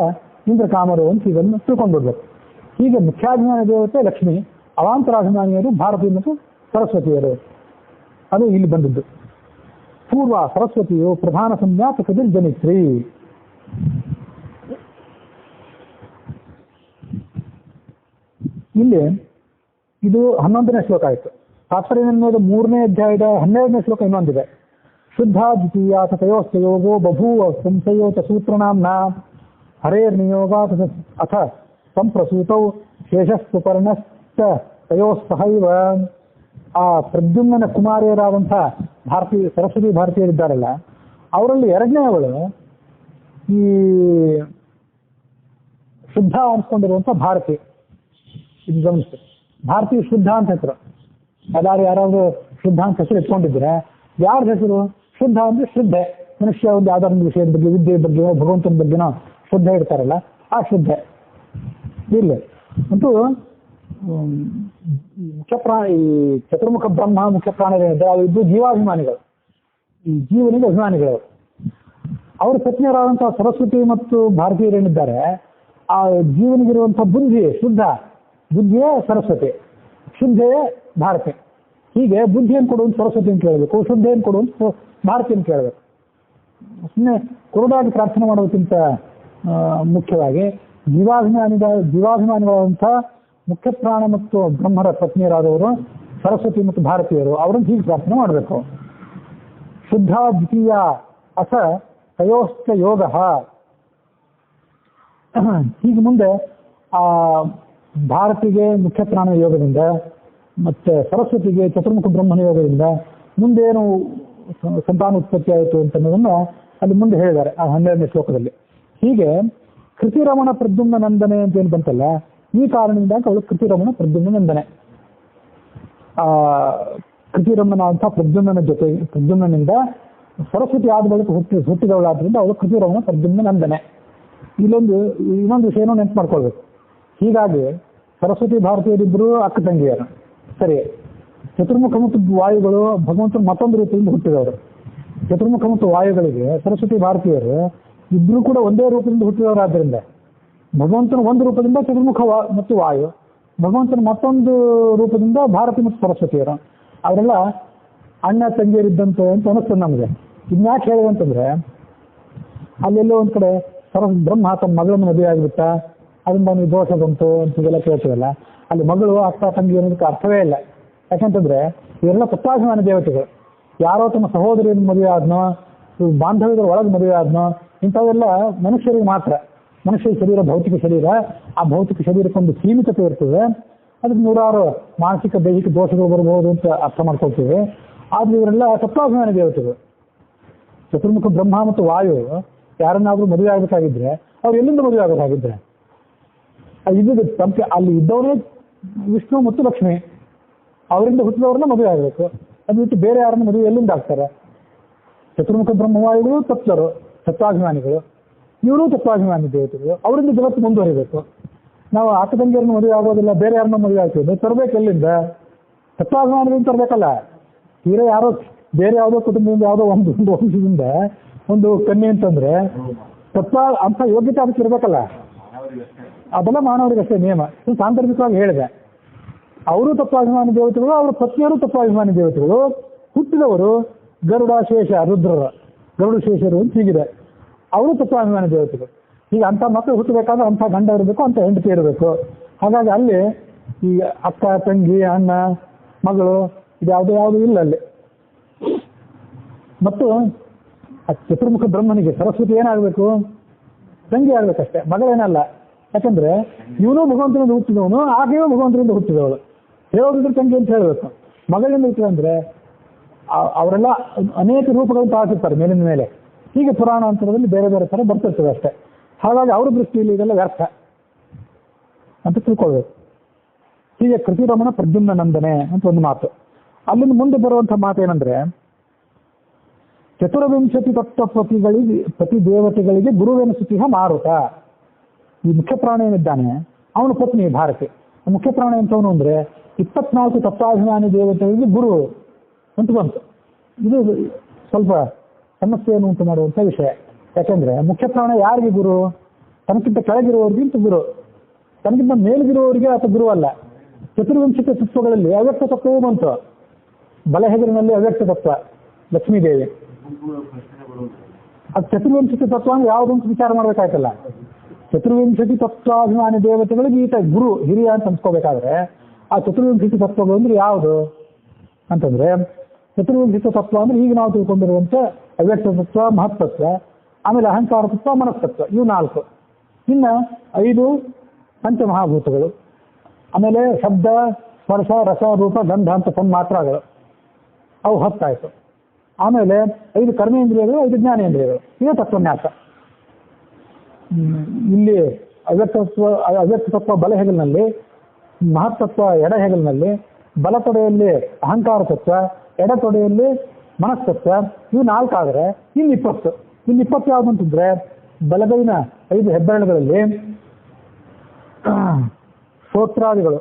ಇಂದ್ರಕಾಮರು ಅಂತ ಇದನ್ನು ತಿಳ್ಕೊಂಡ್ಬಿಡ್ಬೇಕು. ಹೀಗೆ ಮುಖ್ಯಾಭಿಮಾನಿ ದೇವತೆ ಲಕ್ಷ್ಮಿ, ಅವಾಂತರಾಭಿಮಾನಿಯರು ಭಾರತಿ ಮತ್ತು ಸರಸ್ವತಿಯರು. ಅದು ಇಲ್ಲಿ ಬಂದದ್ದು. ಪೂರ್ವ ಸರಸ್ವತಿಯು ಪ್ರಧಾನ ಸಂಜ್ಞಾತಕದಲ್ಲಿ ಜನಿತ್ರಿ. ಇಲ್ಲಿ ಇದು 11ನೇ ಶ್ಲೋಕ ಆಯಿತು. ತಾತ್ಪರ್ಯ ನಿರ್ಣಯದ 3ನೇ ಅಧ್ಯಾಯದ 12ನೇ ಶ್ಲೋಕ ಇನ್ನೊಂದಿದೆ. ಶುದ್ಧ ದ್ವಿತೀಯ ತಯೋಸ್ತಯೋಗೋ ಬಭೂವ ಸಂಶಯೋತ ಸೂತ್ರನಾಂನ ಹರೇರ್ನಿಯೋಗ ಅಥ ಸಂಪ್ರಸೂತೌ ಶೇಷಸ್ತು ಪರ್ಣಶ್ಚ ತಯೋಸ್ತಹೈವ. ಆ ಪ್ರದ್ಯುಮ್ನ ಕುಮಾರಿಯರಾದಂಥ ಸರಸ್ವತಿ ಭಾರತೀಯರಿದ್ದಾರಲ್ಲ, ಅವರಲ್ಲಿ ಎರಡನೇ ಅವಳು ಈ ಶುದ್ಧ ಅನ್ಸ್ಕೊಂಡಿರುವಂಥ ಭಾರತಿ. ಇದು ಗಮನಿಸಿ, ಭಾರತಿ ಶುದ್ಧ ಅಂತ ಹೆಸರು. ಯಾರಾದ್ರೂ ಶುದ್ಧ ಅಂತ ಹೆಸರು ಇಟ್ಕೊಂಡಿದ್ರೆ ಯಾರ ಹೆಸರು? ಶುದ್ಧ ಅಂದ್ರೆ ಶ್ರದ್ಧೆ. ಮನುಷ್ಯ ಒಂದು ಯಾವ್ದಾರ ಒಂದು ವಿಷಯದ ಬಗ್ಗೆ, ವಿದ್ಯೆ ಬಗ್ಗೆನೋ ಭಗವಂತನ ಬಗ್ಗೆನೋ ಶ್ರದ್ಧೆ ಇಡ್ತಾರಲ್ಲ, ಆ ಶ್ರದ್ಧೆ ಇರ್ಲಿ. ಅಂತೂ ಈ ಚತುರ್ಮುಖ ಬ್ರಹ್ಮ ಮುಖ್ಯ ಪ್ರಾಣಿಗಳಿದ್ದ ಅವಿದ್ದು ಜೀವಾಭಿಮಾನಿಗಳು, ಈ ಜೀವನಿಗೆ ಅಭಿಮಾನಿಗಳು. ಅವ್ರ ಪತ್ನಿಯರಾದಂತಹ ಸರಸ್ವತಿ ಮತ್ತು ಭಾರತೀಯರೇನಿದ್ದಾರೆ, ಆ ಜೀವನಿಗಿರುವಂತಹ ಬುದ್ಧಿ ಶುದ್ಧ, ಬುದ್ಧಿಯೇ ಸರಸ್ವತಿ, ಶುದ್ಧೆಯೇ ಭಾರತಿ. ಹೀಗೆ ಬುದ್ಧಿಯನ್ನು ಕೊಡುವಂತ ಸರಸ್ವತಿಯನ್ನು ಕೇಳಬೇಕು, ಶುದ್ಧೆಯನ್ನು ಕೊಡುವಂತ ಭಾರತಿಯನ್ನು ಕೇಳಬೇಕು. ಸುಮ್ಮನೆ ಕುರುಡಾಗಿ ಪ್ರಾರ್ಥನೆ ಮಾಡೋದಕ್ಕಿಂತ ಮುಖ್ಯವಾಗಿ ಜೀವಾಭಿಮಾನಿಗಳಾದಂಥ ಮುಖ್ಯ ಪ್ರಾಣ ಮತ್ತು ಬ್ರಹ್ಮರ ಪತ್ನಿಯರಾದವರು ಸರಸ್ವತಿ ಮತ್ತು ಭಾರತೀಯರು, ಅವರನ್ನು ಹೀಗೆ ಪ್ರಾರ್ಥನೆ ಮಾಡಬೇಕು. ಶುದ್ಧ ದ್ವಿತೀಯ ಅಥ ತಯೋಶ್ಚ ಯೋಗ. ಹೀಗೆ ಮುಂದೆ ಆ ಭಾರತಿಗೆ ಮುಖ್ಯ ಪ್ರಾಣ ಯೋಗದಿಂದ ಮತ್ತೆ ಸರಸ್ವತಿಗೆ ಚತುರ್ಮುಖ ಬ್ರಹ್ಮನ ಯೋಗದಿಂದ ಮುಂದೇನು ಸಂತಾನ ಉತ್ಪತ್ತಿ ಆಯಿತು ಅಂತ ಅನ್ನೋದನ್ನ ಅಲ್ಲಿ ಮುಂದೆ ಹೇಳಿದ್ದಾರೆ ಆ 12ನೇ ಶ್ಲೋಕದಲ್ಲಿ. ಹೀಗೆ ಕೃತಿರಮಣ ಪ್ರದ್ಯುಮ್ನ ನಂದನೆ ಅಂತ ಏನು ಬಂತಲ್ಲ, ಈ ಕಾರಣದಿಂದಾಗಿ ಅವಳು ಕೃತಿರಮಣ ಪ್ರದ್ಯುಮ್ನ ನಂದನೆ. ಕೃತಿರಮಣ ಅಂತ ಪ್ರದ್ಯುಮ್ನಿಂದ ಸರಸ್ವತಿ ಆದ ಬಳಿಕ ಹುಟ್ಟಿದವಳಾದ್ರಿಂದ ಅವಳು ಕೃತಿರಮಣ ಪ್ರದ್ಯುಮ್ನ ನಂದನೆ. ಇನ್ನೊಂದು ವಿಷಯನೂ ನೆನಪು ಮಾಡ್ಕೊಳ್ಬೇಕು. ಹೀಗಾಗಿ ಸರಸ್ವತಿ ಭಾರತೀಯರಿಬ್ಬರು ಅಕ್ಕ ತಂಗಿಯರು, ಸರಿ. ಚತುರ್ಮುಖ ಮತ್ತು ವಾಯುಗಳು ಭಗವಂತನ ಮತ್ತೊಂದು ರೂಪದಿಂದ ಹುಟ್ಟಿದವರು. ಚತುರ್ಮುಖ ಮತ್ತು ವಾಯುಗಳಿಗೆ ಸರಸ್ವತಿ ಭಾರತೀಯರು ಇಬ್ರು ಕೂಡ ಒಂದೇ ರೂಪದಿಂದ ಹುಟ್ಟಿದವರಾದ್ರಿಂದ ಭಗವಂತನ ಒಂದು ರೂಪದಿಂದ ಚತುರ್ಮುಖ ಮತ್ತು ವಾಯು, ಭಗವಂತನ ಮತ್ತೊಂದು ರೂಪದಿಂದ ಭಾರತಿ ಮತ್ತು ಸರಸ್ವತಿಯರು. ಅವರೆಲ್ಲ ಅಣ್ಣ ತಂಗಿಯರಿದ್ದಂತೆ ಅಂತ ಅನಿಸ್ತದೆ ನಮಗೆ. ಇನ್ಯಾಕೆ ಹೇಳಿದೆ ಅಂತಂದ್ರೆ, ಅಲ್ಲೆಲ್ಲೋ ಒಂದ್ ಕಡೆ ಬ್ರಹ್ಮ ತನ್ನ ಮಗಳನ್ನು ಮದುವೆ ಆಗಿಬಿಟ್ಟ, ಅದರಿಂದ ಅವನಿಗೆ ದೋಷ ಬಂತು ಅಂತೆಲ್ಲ ಕೇಳ್ತೀವಲ್ಲ, ಅಲ್ಲಿ ಮಗಳು ಅಕ್ಕ ತಂಗಿ ಅನ್ನೋದಕ್ಕೆ ಅರ್ಥವೇ ಇಲ್ಲ. ಯಾಕಂತಂದ್ರೆ ಇವರೆಲ್ಲ ತತ್ವಾಭಿಮಾನ ದೇವತೆಗಳು. ಯಾರೋ ತಮ್ಮ ಸಹೋದರಿಯನ್ನು ಮದುವೆ ಆದ್ನೋ, ಬಾಂಧವ್ಯದ ಒಳಗೆ ಮದುವೆ ಆದ್ನೋ, ಇಂಥವೆಲ್ಲ ಮನುಷ್ಯರಿಗೆ ಮಾತ್ರ. ಮನುಷ್ಯ ಶರೀರ ಭೌತಿಕ ಶರೀರ, ಆ ಭೌತಿಕ ಶರೀರಕ್ಕೊಂದು ಸೀಮಿತತೆ ಇರ್ತದೆ. ಅದಕ್ಕೆ ನೂರಾರು ಮಾನಸಿಕ ದೈಹಿಕ ದೋಷಗಳು ಬರಬಹುದು ಅಂತ ಅರ್ಥ ಮಾಡ್ಕೊಳ್ತೀವಿ. ಆದ್ರೆ ಇವರೆಲ್ಲ ತತ್ವಾಭಿಮಾನ ದೇವತೆಗಳು. ಚತುರ್ಮುಖ ಬ್ರಹ್ಮ ಮತ್ತು ವಾಯು ಯಾರನ್ನಾದ್ರೂ ಮದುವೆ ಆಗಬೇಕಾಗಿದ್ರೆ ಅವ್ರು ಎಲ್ಲಿಂದ ಮದುವೆ ಆಗಬೇಕಾಗಿದ್ರೆ ಅಲ್ಲಿ ಇದ್ದವರೇ ವಿಷ್ಣು ಮತ್ತು ಲಕ್ಷ್ಮಿ, ಅವರಿಂದ ಹುಟ್ಟಿದವ್ರನ್ನ ಮದುವೆ ಆಗಬೇಕು. ಅದು ಬಿಟ್ಟು ಬೇರೆ ಯಾರನ್ನ ಮದುವೆ ಎಲ್ಲಿಂದ ಆಗ್ತಾರೆ? ಚತುರ್ಮುಖ ಬ್ರಹ್ಮವಾಯುಗಳು ತತ್ವಾಭಿಮಾನಿಗಳು, ಇವರು ತತ್ವಾಭಿಮಾನಿ ದೇವತೆಗಳು, ಅವರಿಂದ ಜಗತ್ತು ಮುಂದುವರಿಬೇಕು. ನಾವು ಅಕ್ಕ ತಂಗಿಯರನ್ನು ಮದುವೆ ಆಗೋದಿಲ್ಲ, ಬೇರೆ ಯಾರನ್ನ ಮದುವೆ ಆಗ್ತೀವಿ, ತರಬೇಕು ಎಲ್ಲಿಂದ? ತತ್ವಾಭಿಮಾನದಿಂದ ತರಬೇಕಲ್ಲ. ತೀರಾ ಯಾರೋ ಬೇರೆ ಯಾವುದೋ ಕುಟುಂಬದಿಂದ ಯಾವುದೋ ಒಂದು ವಂಶದಿಂದ ಒಂದು ಕನ್ಯೆ ಅಂತಂದ್ರೆ ಅಂತ ಯೋಗ್ಯತೆ ಅದಕ್ಕೆ ಇರಬೇಕಲ್ಲ. ಅದೆಲ್ಲ ಮಾನವರಿಗಷ್ಟೇ ನಿಯಮ. ಸಾಂದರ್ಭಿಕವಾಗಿ ಹೇಳಿದೆ. ಅವರು ತತ್ವಾಭಿಮಾನಿ ದೇವತೆಗಳು, ಅವರ ಪತ್ನಿಯರು ತತ್ವಾಭಿಮಾನಿ ದೇವತೆಗಳು. ಹುಟ್ಟಿದವರು ಗರುಡ ಶೇಷ ರುದ್ರರ ಗರುಡ ಶೇಷರು ಅಂತ ಹೀಗಿದೆ. ಅವರು ತತ್ವಾಭಿಮಾನಿ ದೇವತೆಗಳು. ಈಗ ಅಂಥ ಮಕ್ಕಳು ಹುಟ್ಟಬೇಕಾದ್ರೆ ಅಂಥ ಗಂಡ ಇರಬೇಕು, ಅಂಥ ಹೆಂಡತಿ ಇರಬೇಕು. ಹಾಗಾಗಿ ಅಲ್ಲಿ ಈ ಅಕ್ಕ ತಂಗಿ ಅಣ್ಣ ಮಗಳು ಯಾವುದು ಇಲ್ಲ ಅಲ್ಲಿ. ಮತ್ತು ಆ ಚತುರ್ಮುಖ ಬ್ರಹ್ಮನಿಗೆ ಸರಸ್ವತಿ ಏನಾಗಬೇಕು? ತಂಗಿ ಆಗ್ಬೇಕಷ್ಟೇ, ಮಗಳೇನಲ್ಲ. ಯಾಕಂದ್ರೆ ಇವನು ಭಗವಂತನಿಂದ ಹುಟ್ಟಿದವನು, ಆಕೆಯೂ ಭಗವಂತನಿಂದ ಹುಟ್ಟಿದವಳು. ಹೇಳೋದಿದ್ರೆ ತಂಗಿ ಅಂತ ಹೇಳಬೇಕು. ಮಗಳಿಂದ ಹುಟ್ಟಿದಂದ್ರೆ ಅವರೆಲ್ಲ ಅನೇಕ ರೂಪಗಳನ್ನು ತಾಳ್ತಿರ್ತಾರೆ ಮೇಲಿನ ಮೇಲೆ. ಹೀಗೆ ಪುರಾಣ ಅಂತರದಲ್ಲಿ ಬೇರೆ ಬೇರೆ ಥರ ಬರ್ತಿರ್ತದೆ ಅಷ್ಟೇ. ಹಾಗಾಗಿ ಅವರ ದೃಷ್ಟಿಯಲ್ಲಿ ಇದೆಲ್ಲ ವ್ಯರ್ಥ ಅಂತ ತಿಳ್ಕೊಳ್ಬೇಕು. ಹೀಗೆ ಕೃತಿರಮಣ ಪ್ರದ್ಯುಮ್ನ ನಂದನೆ ಅಂತ ಒಂದು ಮಾತು. ಅಲ್ಲಿಂದ ಮುಂದೆ ಬರುವಂಥ ಮಾತೇನೆಂದ್ರೆ, ಚತುರ್ವಿಂಶತಿ ಪ್ರತಿ ದೇವತೆಗಳಿಗೆ ಗುರುವೆನಿಸುತ್ತಿಹ ಮಾರುತ. ಈ ಮುಖ್ಯ ಪ್ರಾಣ ಏನಿದ್ದಾನೆ ಅವನ ಪತ್ನಿ ಭಾರತಿ. ಮುಖ್ಯ ಪ್ರಾಣ ಎಂಥವನು ಅಂದ್ರೆ 24 ತತ್ವಾಭಿಮಾನಿ ದೇವತೆಗಳಿಗೆ ಗುರು. ಅಂತ ಬಂತು. ಇದು ಸ್ವಲ್ಪ ಸಮಸ್ಯೆಯನ್ನು ಉಂಟು ಮಾಡುವಂಥ ವಿಷಯ. ಯಾಕೆಂದ್ರೆ ಮುಖ್ಯ ಪ್ರಾಣ ಯಾರಿಗೆ ಗುರು? ತನಕ್ಕಿಂತ ಕೆಳಗಿರುವವರಿಗಿಂತ ಗುರು, ತನಗಿಂತ ಮೇಲ್ಗಿರುವವರಿಗೆ ಆತ ಗುರು ಅಲ್ಲ. ಚತುರ್ವಿಂಶತಿ ತತ್ವಗಳಲ್ಲಿ ಅವ್ಯಕ್ತ ತತ್ವವೂ ಬಂತು. ಬಲಹೆಗರಿನಲ್ಲಿ ಅವ್ಯಕ್ತ ತತ್ವ ಲಕ್ಷ್ಮೀದೇವಿ. ಅದು ಚತುರ್ವಿಂಶತಿ ತತ್ವ ಅಂದ್ರೆ ಯಾವುದಂತ ವಿಚಾರ ಮಾಡ್ಬೇಕಾಯ್ತಲ್ಲ. ಚತುರ್ವಿಂಶತಿ ತತ್ವಾಭಿಮಾನಿ ದೇವತೆಗಳಿಗೆ ಈತ ಗುರು ಹಿರಿಯ ಅಂತ ಅನ್ಸ್ಕೋಬೇಕಾದ್ರೆ ಆ ಚತುರ್ವಿಂಶತಿ ತತ್ವಗಳು ಅಂದ್ರೆ ಯಾವುದು ಅಂತಂದ್ರೆ, ಚತುರ್ವಿಂಶತಿ ತತ್ವ ಅಂದ್ರೆ ಈಗ ನಾವು ತಿಳ್ಕೊಂಡಿರುವಂತೆ ಅವ್ಯಕ್ತ ತತ್ವ, ಮಹತ್ತತ್ವ, ಆಮೇಲೆ ಅಹಂಕಾರ ತತ್ವ, ಮನಸ್ತತ್ವ, ಇವು 4. ಇನ್ನು 5 ಪಂಚಮಹಾಭೂತಗಳು, ಆಮೇಲೆ ಶಬ್ದ, ಸ್ಪರ್ಶ, ರಸ, ರೂಪ, ಗಂಧ ಅಂತ ತನ್ಮಾತ್ರಗಳು, ಅವು 10 ಆಯ್ತು. ಆಮೇಲೆ 5 ಕರ್ಮೇಂದ್ರಿಯಗಳು, 5 ಜ್ಞಾನೇಂದ್ರಿಯಗಳು. ಇದೇ ತತ್ವನ್ಯಾಸ. ಇಲ್ಲಿ ಅವ್ಯಕ್ತ ತತ್ವ ಬಲ ಹೆಗಲಿನಲ್ಲಿ, ಮಹತ್ತತ್ವ ಎಡ ಹೆಗಲಿನಲ್ಲಿ, ಬಲತೊಡೆಯಲ್ಲಿ ಅಹಂಕಾರ ತತ್ವ, ಎಡತೊಡೆಯಲ್ಲಿ ಮನಸ್ತತ್ವ, ಇವು 4 ಆದರೆ ಇನ್ನು 20. ಇನ್ನು 20 ಯಾವುದು ಅಂತಂದ್ರೆ ಬಲಗೈನ 5 ಹೆಬ್ಬೆರಳುಗಳಲ್ಲಿ ಶ್ರೋತ್ರಾದಿಗಳು,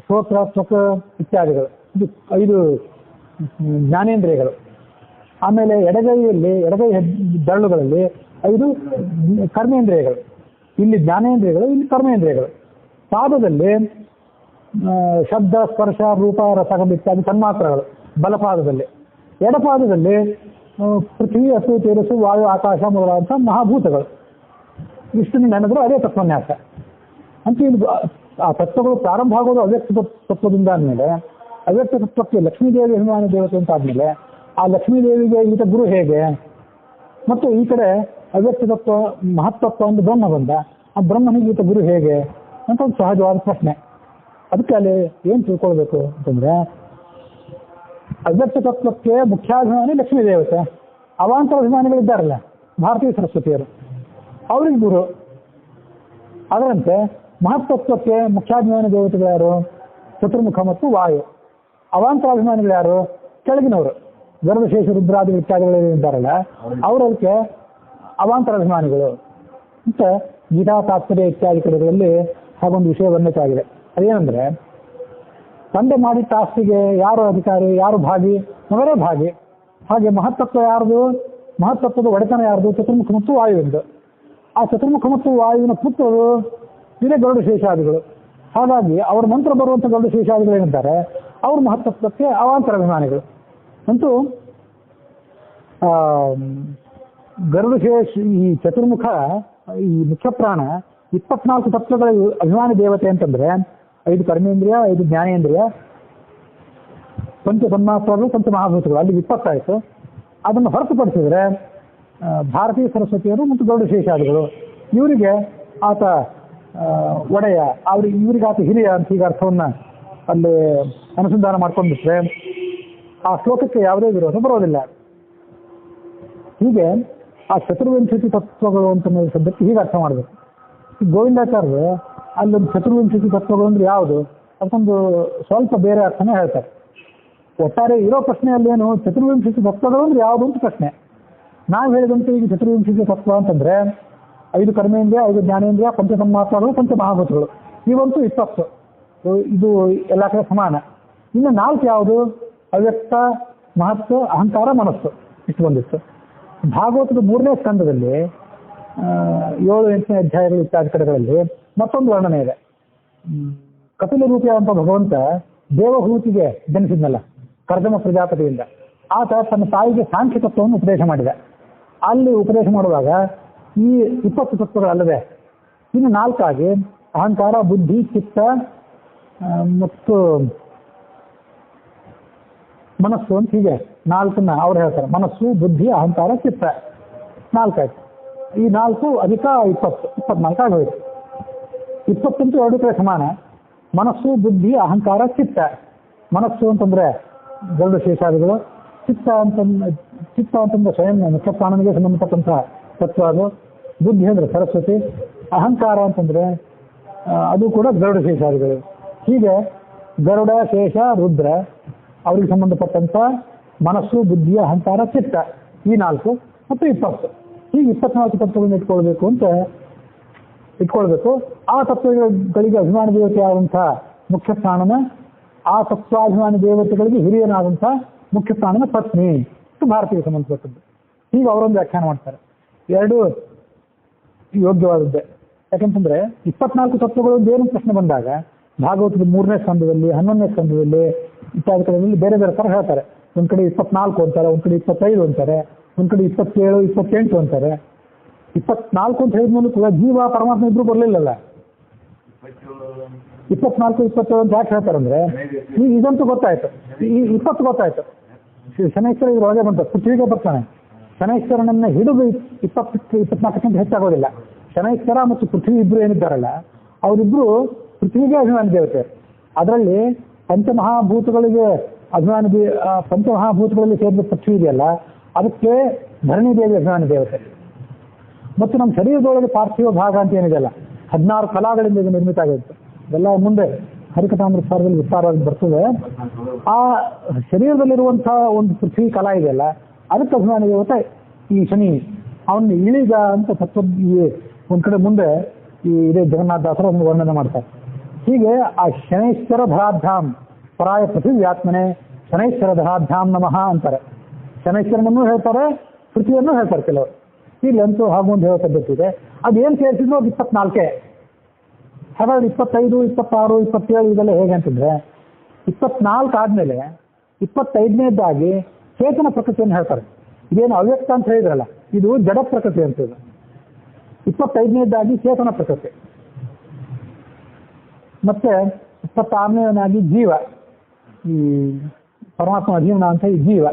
ಶ್ರೋತ್ರ, ತ್ವಕ ಇತ್ಯಾದಿಗಳು, ಇದು 5 ಜ್ಞಾನೇಂದ್ರಿಯಗಳು. ಆಮೇಲೆ ಎಡಗೈ ಬೆರಳುಗಳಲ್ಲಿ 5 ಕರ್ಮೇಂದ್ರಿಯಗಳು. ಇಲ್ಲಿ ಜ್ಞಾನೇಂದ್ರಿಯಗಳು, ಇಲ್ಲಿ ಕರ್ಮೇಂದ್ರಿಯಗಳು. ಪಾದದಲ್ಲಿ ಶಬ್ದ, ಸ್ಪರ್ಶ, ರೂಪ, ರಸಗಂಧ ಇತ್ಯಾದಿ ತನ್ಮಾತ್ರಗಳು ಬಲಪಾದದಲ್ಲಿ. ಎಡಪಾದದಲ್ಲಿ ಪೃಥ್ವಿ, ಹಸು, ತೇಜಸ್ಸು, ವಾಯು, ಆಕಾಶ ಮೊದಲಾದಂಥ ಮಹಾಭೂತಗಳು. ಇಷ್ಟನ್ನು ನೆನೆದ್ರು ಅದೇ ತತ್ವನ್ಯಾಸ ಅಂತ. ಆ ತತ್ವಗಳು ಪ್ರಾರಂಭ ಆಗೋದು ಅವ್ಯಕ್ತ ತತ್ವದಿಂದ ಆದ್ಮೇಲೆ, ಅವ್ಯಕ್ತ ತತ್ವಕ್ಕೆ ಲಕ್ಷ್ಮೀದೇವಿ ಅಭಿಮಾನಿ ದೇವತೆ ಅಂತ ಆದ್ಮೇಲೆ ಆ ಲಕ್ಷ್ಮೀದೇವಿಗೆ ಈತ ಗುರು ಹೇಗೆ? ಮತ್ತು ಈ ಕಡೆ ಅವ್ಯಕ್ತ ತತ್ವ ಮಹತ್ತತ್ವ ಒಂದು ಬ್ರಹ್ಮ ಬಂದ, ಆ ಬ್ರಹ್ಮನಿಗೆ ಈತ ಗುರು ಹೇಗೆ ಅಂತ ಒಂದು ಸಹಜವಾದ ಪ್ರಶ್ನೆ. ಅದಕ್ಕೆ ಅಲ್ಲಿ ಏನು ತಿಳ್ಕೊಳ್ಬೇಕು ಅಂತಂದ್ರೆ, ಅವ್ಯಕ್ತ ತತ್ವಕ್ಕೆ ಮುಖ್ಯಾಭಿಮಾನಿ ಲಕ್ಷ್ಮೀ ದೇವತೆ, ಅವಾಂತರ ಅಭಿಮಾನಿಗಳಿದ್ದಾರಲ್ಲ ಭಾರತೀಯ ಸರಸ್ವತಿಯರು, ಅವ್ರಿಗೆ ಗುರು. ಅದರಂತೆ ಮಹತ್ತತ್ವಕ್ಕೆ ಮುಖ್ಯಾಭಿಮಾನಿ ದೇವತೆಗಳು ಯಾರು? ಚತುರ್ಮುಖ ಮತ್ತು ವಾಯು. ಅವಾಂತರಾಭಿಮಾನಿಗಳು ಯಾರು? ಕೆಳಗಿನವರು, ಗರುಡಶೇಷ, ರುದ್ರಾದಿ ಇತ್ಯಾದಿಗಳು ಇದ್ದಾರಲ್ಲ ಅವರು ಅದಕ್ಕೆ ಅವಾಂತರಾಭಿಮಾನಿಗಳು ಅಂತ ಗೀತಾ ತಾತ್ಪರ್ಯ ಇತ್ಯಾದಿ ಕಡೆಗಳಲ್ಲಿ ಹಾಗೊಂದು ವಿಷಯ ವರ್ಣಿತಾಗಿದೆ. ಅದೇನೆಂದ್ರೆ, ತಂದೆ ಮಾಡಿಟ್ಟ ಆಸ್ತಿಗೆ ಯಾರು ಅಧಿಕಾರಿ, ಯಾರು ಭಾಗಿ? ಅವರೇ ಭಾಗಿ. ಹಾಗೆ ಮಹತ್ತತ್ವ ಯಾರ್ದು? ಮಹತ್ತತ್ವದ ಒಡೆತನ ಯಾರ್ದು? ಚತುರ್ಮುಖ ಮತ್ತು ವಾಯುವಿಂದು. ಆ ಚತುರ್ಮುಖ ಮತ್ತು ವಾಯುವಿನ ಪುತ್ರರು ಇದೇ ಗರುಡಶೇಷಾದಿಗಳು. ಹಾಗಾಗಿ ಅವ್ರ ನಂತರ ಬರುವಂಥ ಗರುಡಶೇಷಾದಿಗಳು ಏನಿದ್ದಾರೆ ಅವರು ಮಹತ್ತತ್ವಕ್ಕೆ ಅವಾಂತರಾಭಿಮಾನಿಗಳು. ಅಂತೂ ಗರುಡಶೇಷ ಈ ಚತುರ್ಮುಖ ಈ ಮುಖ್ಯ ಪ್ರಾಣ 24 ತತ್ವಗಳ ಅಭಿಮಾನಿ ದೇವತೆ ಅಂತಂದ್ರೆ 5 ಕರ್ಮೇಂದ್ರಿಯ, 5 ಜ್ಞಾನೇಂದ್ರಿಯ, ಪಂಚ ತನ್ಮಾತ್ರಗಳು, ಪಂಚಮಹಾಭೂತಗಳು, ಅಲ್ಲಿ 20 ಆಯಿತು. ಅದನ್ನು ಹೊರತುಪಡಿಸಿದ್ರೆ ಭಾರತೀಯ ಸರಸ್ವತಿಯರು ಮತ್ತು ಗರುಡಶೇಷಾದಿಗಳು, ಇವರಿಗೆ ಆತ ಒಡೆಯ, ಇವರಿಗೆ ಆತ ಹಿರಿಯ ಅಂತ ಈಗ ಅರ್ಥವನ್ನ ಅಲ್ಲಿ ಅನುಸಂಧಾನ ಮಾಡ್ಕೊಂಡ್ಬಿಟ್ರೆ ಆ ಶ್ಲೋಕಕ್ಕೆ ಯಾವುದೇ ವಿರೋಧ ಬರೋದಿಲ್ಲ. ಹೀಗೆ ಆ ಚತುರ್ವಿಂಶತಿ ತತ್ವಗಳು ಅಂತ ಶಬ್ದಕ್ಕೆ ಹೀಗೆ ಅರ್ಥ ಮಾಡಬೇಕು. ಗೋವಿಂದಾಚಾರ್ಯರು ಅಲ್ಲೊಂದು ಚತುರ್ವಿಂಶತಿ ತತ್ವಗಳು ಅಂದ್ರೆ ಯಾವುದು ಅದಕ್ಕೊಂದು ಸ್ವಲ್ಪ ಬೇರೆ ಅರ್ಥನೇ ಹೇಳ್ತಾರೆ. ಒಟ್ಟಾರೆ ಇರೋ ಪ್ರಶ್ನೆಯಲ್ಲಿ ಏನು, ಚತುರ್ವಿಂಶತಿ ತತ್ವಗಳು ಅಂದ್ರೆ ಯಾವುದು ಅಂತ ಪ್ರಶ್ನೆ. ನಾವು ಹೇಳಿದಂತೆ ಈಗ ಚತುರ್ವಿಂಶತಿ ತತ್ವ ಅಂತಂದ್ರೆ 5 ಕರ್ಮೇಂದ್ರಿಯ, 5 ಜ್ಞಾನೇಂದ್ರಿಯ, ಪಂಚತನ್ಮಾತ್ರಗಳು, ಪಂಚಮಹಾಭೂತಗಳು, ಇವಂತೂ 20. ಇದು ಎಲ್ಲ ಕಡೆ ಸಮಾನ. ಇನ್ನು 4 ಯಾವುದು? ಅವ್ಯಕ್ತ, ಮಹತ್ವ, ಅಹಂಕಾರ, ಮನಸ್ಸು, ಇಷ್ಟು ಬಂದಿತ್ತು. ಭಾಗವತದ 3ನೇ ಸ್ಕಂದದಲ್ಲಿ 7-8ನೇ ಅಧ್ಯಾಯಗಳು ಇತ್ಯಾದಿ ಕಡೆಗಳಲ್ಲಿ ಮತ್ತೊಂದು ವರ್ಣನೆ ಇದೆ. ಕಪಿಲ ರೂಪಿಯಾದಂಥ ಭಗವಂತ ದೇವಹೂತಿಗೆ ಜನಿಸಿದ್ನಲ್ಲ ಕರ್ದಮ ಪ್ರಜಾಪತಿಯಿಂದ, ಆತ ತನ್ನ ತಾಯಿಗೆ ಸಾಂಖ್ಯ ತತ್ವವನ್ನು ಉಪದೇಶ ಮಾಡಿದ. ಅಲ್ಲಿ ಉಪದೇಶ ಮಾಡುವಾಗ ಈ 20 ತತ್ವಗಳಲ್ಲದೆ ಇನ್ನು 4 ಆಗಿ ಅಹಂಕಾರ, ಬುದ್ಧಿ, ಚಿತ್ತ ಮತ್ತು ಮನಸ್ಸು ಅಂತ ಹೀಗೆ 4ನ್ನ ಅವ್ರು ಹೇಳ್ತಾರೆ. ಮನಸ್ಸು, ಬುದ್ಧಿ, ಅಹಂಕಾರ, ಚಿತ್ತ 4 ಆಯ್ತು. ಈ 4 ಅಧಿಕ 20, 24 ಆಗೋಯ್ತು. 20 ಅಂತೂ 2 ಕಡೆ ಸಮಾನ. ಮನಸ್ಸು, ಬುದ್ಧಿ, ಅಹಂಕಾರ, ಚಿತ್ತ. ಮನಸ್ಸು ಅಂತಂದ್ರೆ ಗರುಡಶೇಷಾದಿಗಳು, ಚಿತ್ತ ಅಂತಂದ್ರೆ ಸ್ವಯಂ ಮುಖ್ಯ ಪ್ರಾಣನಿಗೆ ಸಂಬಂಧಪಟ್ಟಂತ ತತ್ವ ಅದು. ಬುದ್ಧಿ ಅಂದ್ರೆ ಸರಸ್ವತಿ, ಅಹಂಕಾರ ಅಂತಂದ್ರೆ ಅದು ಕೂಡ ಗರುಡಶೇಷಾದಿಗಳು. ಹೀಗೆ ಗರುಡ, ಶೇಷ, ರುದ್ರ ಅವರಿಗೆ ಸಂಬಂಧಪಟ್ಟಂತ ಮನಸ್ಸು, ಬುದ್ಧಿ, ಅಹಂಕಾರ, ಚಿತ್ತ, ಈ 4 ಮತ್ತು 20. ಹೀಗೆ 24 ತತ್ವಗಳನ್ನು ಇಟ್ಕೊಳ್ಬೇಕು. ಆ ತತ್ವಗಳಿಗೆ ಅಭಿಮಾನಿ ದೇವತೆಯಾದಂತಹ ಮುಖ್ಯ ಪ್ರಾಣನ, ಆ ತತ್ವಾಭಿಮಾನಿ ದೇವತೆಗಳಿಗೆ ಹಿರಿಯನಾದಂತಹ ಮುಖ್ಯ ಪ್ರಾಣನ ಪತ್ನಿ ಭಾರತೀಯ ಸಂಬಂಧಪಟ್ಟದ್ದು. ಹೀಗೆ ಅವರೊಂದು ವ್ಯಾಖ್ಯಾನ ಮಾಡ್ತಾರೆ. ಎರಡು ಯೋಗ್ಯವಾದದ್ದೇ. ಯಾಕಂತಂದ್ರೆ 24 ತತ್ವಗಳು ಏನು ಪ್ರಶ್ನೆ ಬಂದಾಗ ಭಾಗವತದ 3ನೇ ಸ್ಕಂದದಲ್ಲಿ 11ನೇ ಸ್ಕಂದದಲ್ಲಿ ಇತ್ಯಾದಿ ಕಡೆಗಳಲ್ಲಿ ಬೇರೆ ಬೇರೆ ತರ ಹೇಳ್ತಾರೆ. ಒಂದ್ ಕಡೆ 24 ಅಂತಾರೆ, ಒಂದ್ ಕಡೆ 25 ಅಂತಾರೆ, ಒಂದ್ ಕಡೆ 27, 28 ಅಂತಾರೆ. 24 ಅಂತ ಹೇಳಿದ್ಮೇಲೆ ಕೂಡ ಜೀವ ಪರಮಾತ್ಮ ಇಬ್ರು ಬರ್ಲಿಲ್ಲಲ್ಲ. 24, 27 ಅಂತ ಯಾಕೆ ಹೇಳ್ತಾರಂದ್ರೆ ಈಗ ಇದಂತೂ ಗೊತ್ತಾಯ್ತು, ಈ 20 ಗೊತ್ತಾಯ್ತು. ಶನೈಶ್ವರ ಇದ್ರೊಳಗೆ ಬಂತ ಪೃಥ್ವಿಗೆ ಬರ್ತಾನೆ. ಶನೈಶ್ವರನನ್ನ ಹಿಡಿದು 24 ಹೆಚ್ಚಾಗೋದಿಲ್ಲ. ಶನೈಶ್ವರ ಮತ್ತು ಪೃಥ್ವಿ ಇಬ್ರು ಏನಿದ್ದಾರಲ್ಲ ಅವರಿಬ್ರು ಪೃಥ್ವಿಗೆ ಅಭಿಮಾನಿ ದೇವತೆ. ಅದರಲ್ಲಿ ಪಂಚಮಹಾಭೂತಗಳಿಗೆ ಪಂಚಮಹಾಭೂತಗಳಲ್ಲಿ ಸೇರಿದ ಪೃಥ್ವಿ ಇದೆಯಲ್ಲ ಅದಕ್ಕೆ ಧರಣಿ ದೇವಿ ಅಭಿಮಾನಿ ದೇವತೆ. ಮತ್ತು ನಮ್ಮ ಶರೀರದೊಳಗೆ ಪಾರ್ಥಿವ ಭಾಗ ಅಂತ ಏನಿದೆಯಲ್ಲ 16 ಕಲಾಗಳಿಂದ ಇದು ನಿರ್ಮಿತ ಆಗಿರುತ್ತೆ. ಇದೆಲ್ಲ ಮುಂದೆ ಹರಿಕಥಾಮೃತ ಸಾರದಲ್ಲಿ ವಿಸ್ತಾರವಾಗಿ ಬರ್ತದೆ. ಆ ಶರೀರದಲ್ಲಿರುವಂತಹ ಒಂದು ಪೃಥ್ವಿ ಕಲಾ ಇದೆಯಲ್ಲ ಅದಕ್ಕೆ ಅಭಿಮಾನಿ ದೇವತೆ ಈ ಶನಿ. ಅವನ್ನ ಇಳಿಗ ಅಂತ ತತ್ವ ಒಂದ್ ಕಡೆ ಮುಂದೆ ಈ ಇದೇ ಜಗನ್ನಾಥದಾಸರ ಒಂದು ವರ್ಣನೆ ಮಾಡ್ತಾರೆ. ಹೀಗೆ ಆ ಶನೈಶ್ವರ ಧರಾಧ್ಯಾಮ್ ಪರಾಯ ಪೃಥ್ವಿಯಾತ್ಮನೆ ಶನೈಶ್ವರ ಧರಾಧ್ಯಾಮ್ ನಮಃ ಅಂತಾರೆ. ಶನೈಶ್ವರನನ್ನು ಹೇಳ್ತಾರೆ, ಪೃಥ್ವಿಯನ್ನು ಹೇಳ್ತಾರೆ ಕೆಲವರು. ಇಲ್ಲಂತೂ ಹಾಗೂ ಒಂದು ಹೇಳೋ ಪದ್ಧತಿ ಇದೆ. ಅದೇನು ಸೇರಿಸಿದ್ರು ಅದು 24. ಹಾಗಾದ್ರೆ 25, 26, 27 ಇದೆಲ್ಲ ಹೇಗೆ ಅಂತಂದ್ರೆ 24 ಆದ್ಮೇಲೆ 25ನೇದಾಗಿ ಚೇತನ ಪ್ರಕೃತಿಯನ್ನು ಹೇಳ್ತಾರೆ. ಇದೇನು ಅವ್ಯಕ್ತ ಅಂತ ಹೇಳಿದ್ರಲ್ಲ ಇದು ಜಡ ಪ್ರಕೃತಿ ಅಂತ. 25ನೇದಾಗಿ ಚೇತನ ಪ್ರಕೃತಿ, ಮತ್ತೆ 26ನೇದಾಗಿ ಜೀವ, ಈ ಪರಮಾತ್ಮ ಜೀವನ ಅಂತ ಈ ಜೀವ.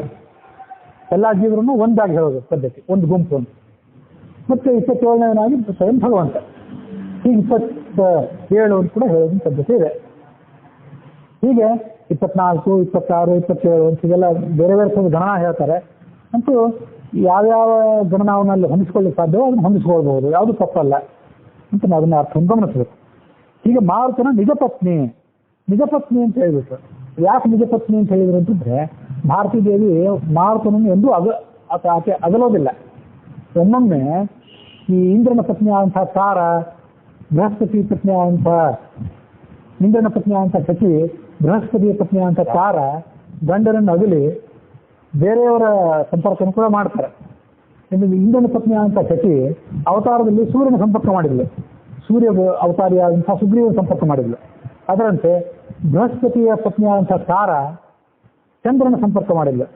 ಎಲ್ಲಾ ಜೀವರನ್ನು ಒಂದಾಗಿ ಹೇಳೋದು ಪದ್ಧತಿ, ಒಂದು ಗುಂಪು ಅಂತ. ಮತ್ತೆ 27ನೇದಾಗಿ ಸ್ವಯಂ ಭಗವಂತ. ಹೀಗೆ 27 ಅಂತ ಕೂಡ ಹೇಳೋದು ಪದ್ಧತಿ ಇದೆ. ಹೀಗೆ 24, 26, 27 ಅಂತ ಹೀಗೆಲ್ಲ ಬೇರೆ ಬೇರೆ ಗಣನ ಹೇಳ್ತಾರೆ. ಅಂತೂ ಯಾವ್ಯಾವ ಗಣನವನ್ನಲ್ಲಿ ಹೊಂದಿಸ್ಕೊಳ್ಳಿಕ್ಕೆ ಸಾಧ್ಯವೋ ಅದನ್ನು ಹೊಂದಿಸ್ಕೊಳ್ಬಹುದು, ಯಾವುದು ತಪ್ಪಲ್ಲ ಅಂತ ನಾವು ಅದನ್ನ ಅರ್ಥವನ್ನು ಗಮನಿಸಬೇಕು. ಹೀಗೆ ಮಾರುತನ ನಿಜ ಪತ್ನಿ ಅಂತ ಹೇಳಿಬಿಟ್ರು. ಯಾಕೆ ನಿಜ ಪತ್ನಿ ಅಂತ ಹೇಳಿದ್ರು ಅಂತಂದ್ರೆ ಭಾರತೀ ದೇವಿ ಮಾರುತನನ್ನು ಎಂದೂ ಆಕೆ ಅಗಲೋದಿಲ್ಲ. ಒಮ್ಮೊಮ್ಮೆ ಈ ಇಂದ್ರನ ಪತ್ನಿ ಆದಂತಹ ತಾರ, ಬೃಹಸ್ಪತಿ ಪತ್ನಿ ಆದಂತಹ ಇಂದ್ರನ ಪತ್ನಿ ಆದಂತಹ ಶಚಿ, ಬೃಹಸ್ಪತಿಯ ಪತ್ನಿ ಆದಂತಹ ತಾರ ಗಂಡನನ್ನು ಅಗಲಿ ಬೇರೆಯವರ ಸಂಪರ್ಕವನ್ನು ಕೂಡ ಮಾಡ್ತಾರೆ. ಇಂದ್ರನ ಪತ್ನಿ ಆದಂತಹ ಶಚಿ ಅವತಾರದಲ್ಲಿ ಸೂರ್ಯನ ಸಂಪರ್ಕ ಮಾಡಿದ್ಲು, ಸೂರ್ಯ ಅವತಾರಿಯಾದಂತಹ ಸುಗ್ರೀವನ ಸಂಪರ್ಕ ಮಾಡಿದ್ಲು. ಅದರಂತೆ ಬೃಹಸ್ಪತಿಯ ಪತ್ನಿಯಾದಂತಹ ತಾರ ಚಂದ್ರನ ಸಂಪರ್ಕ ಮಾಡಿದ್ಲು.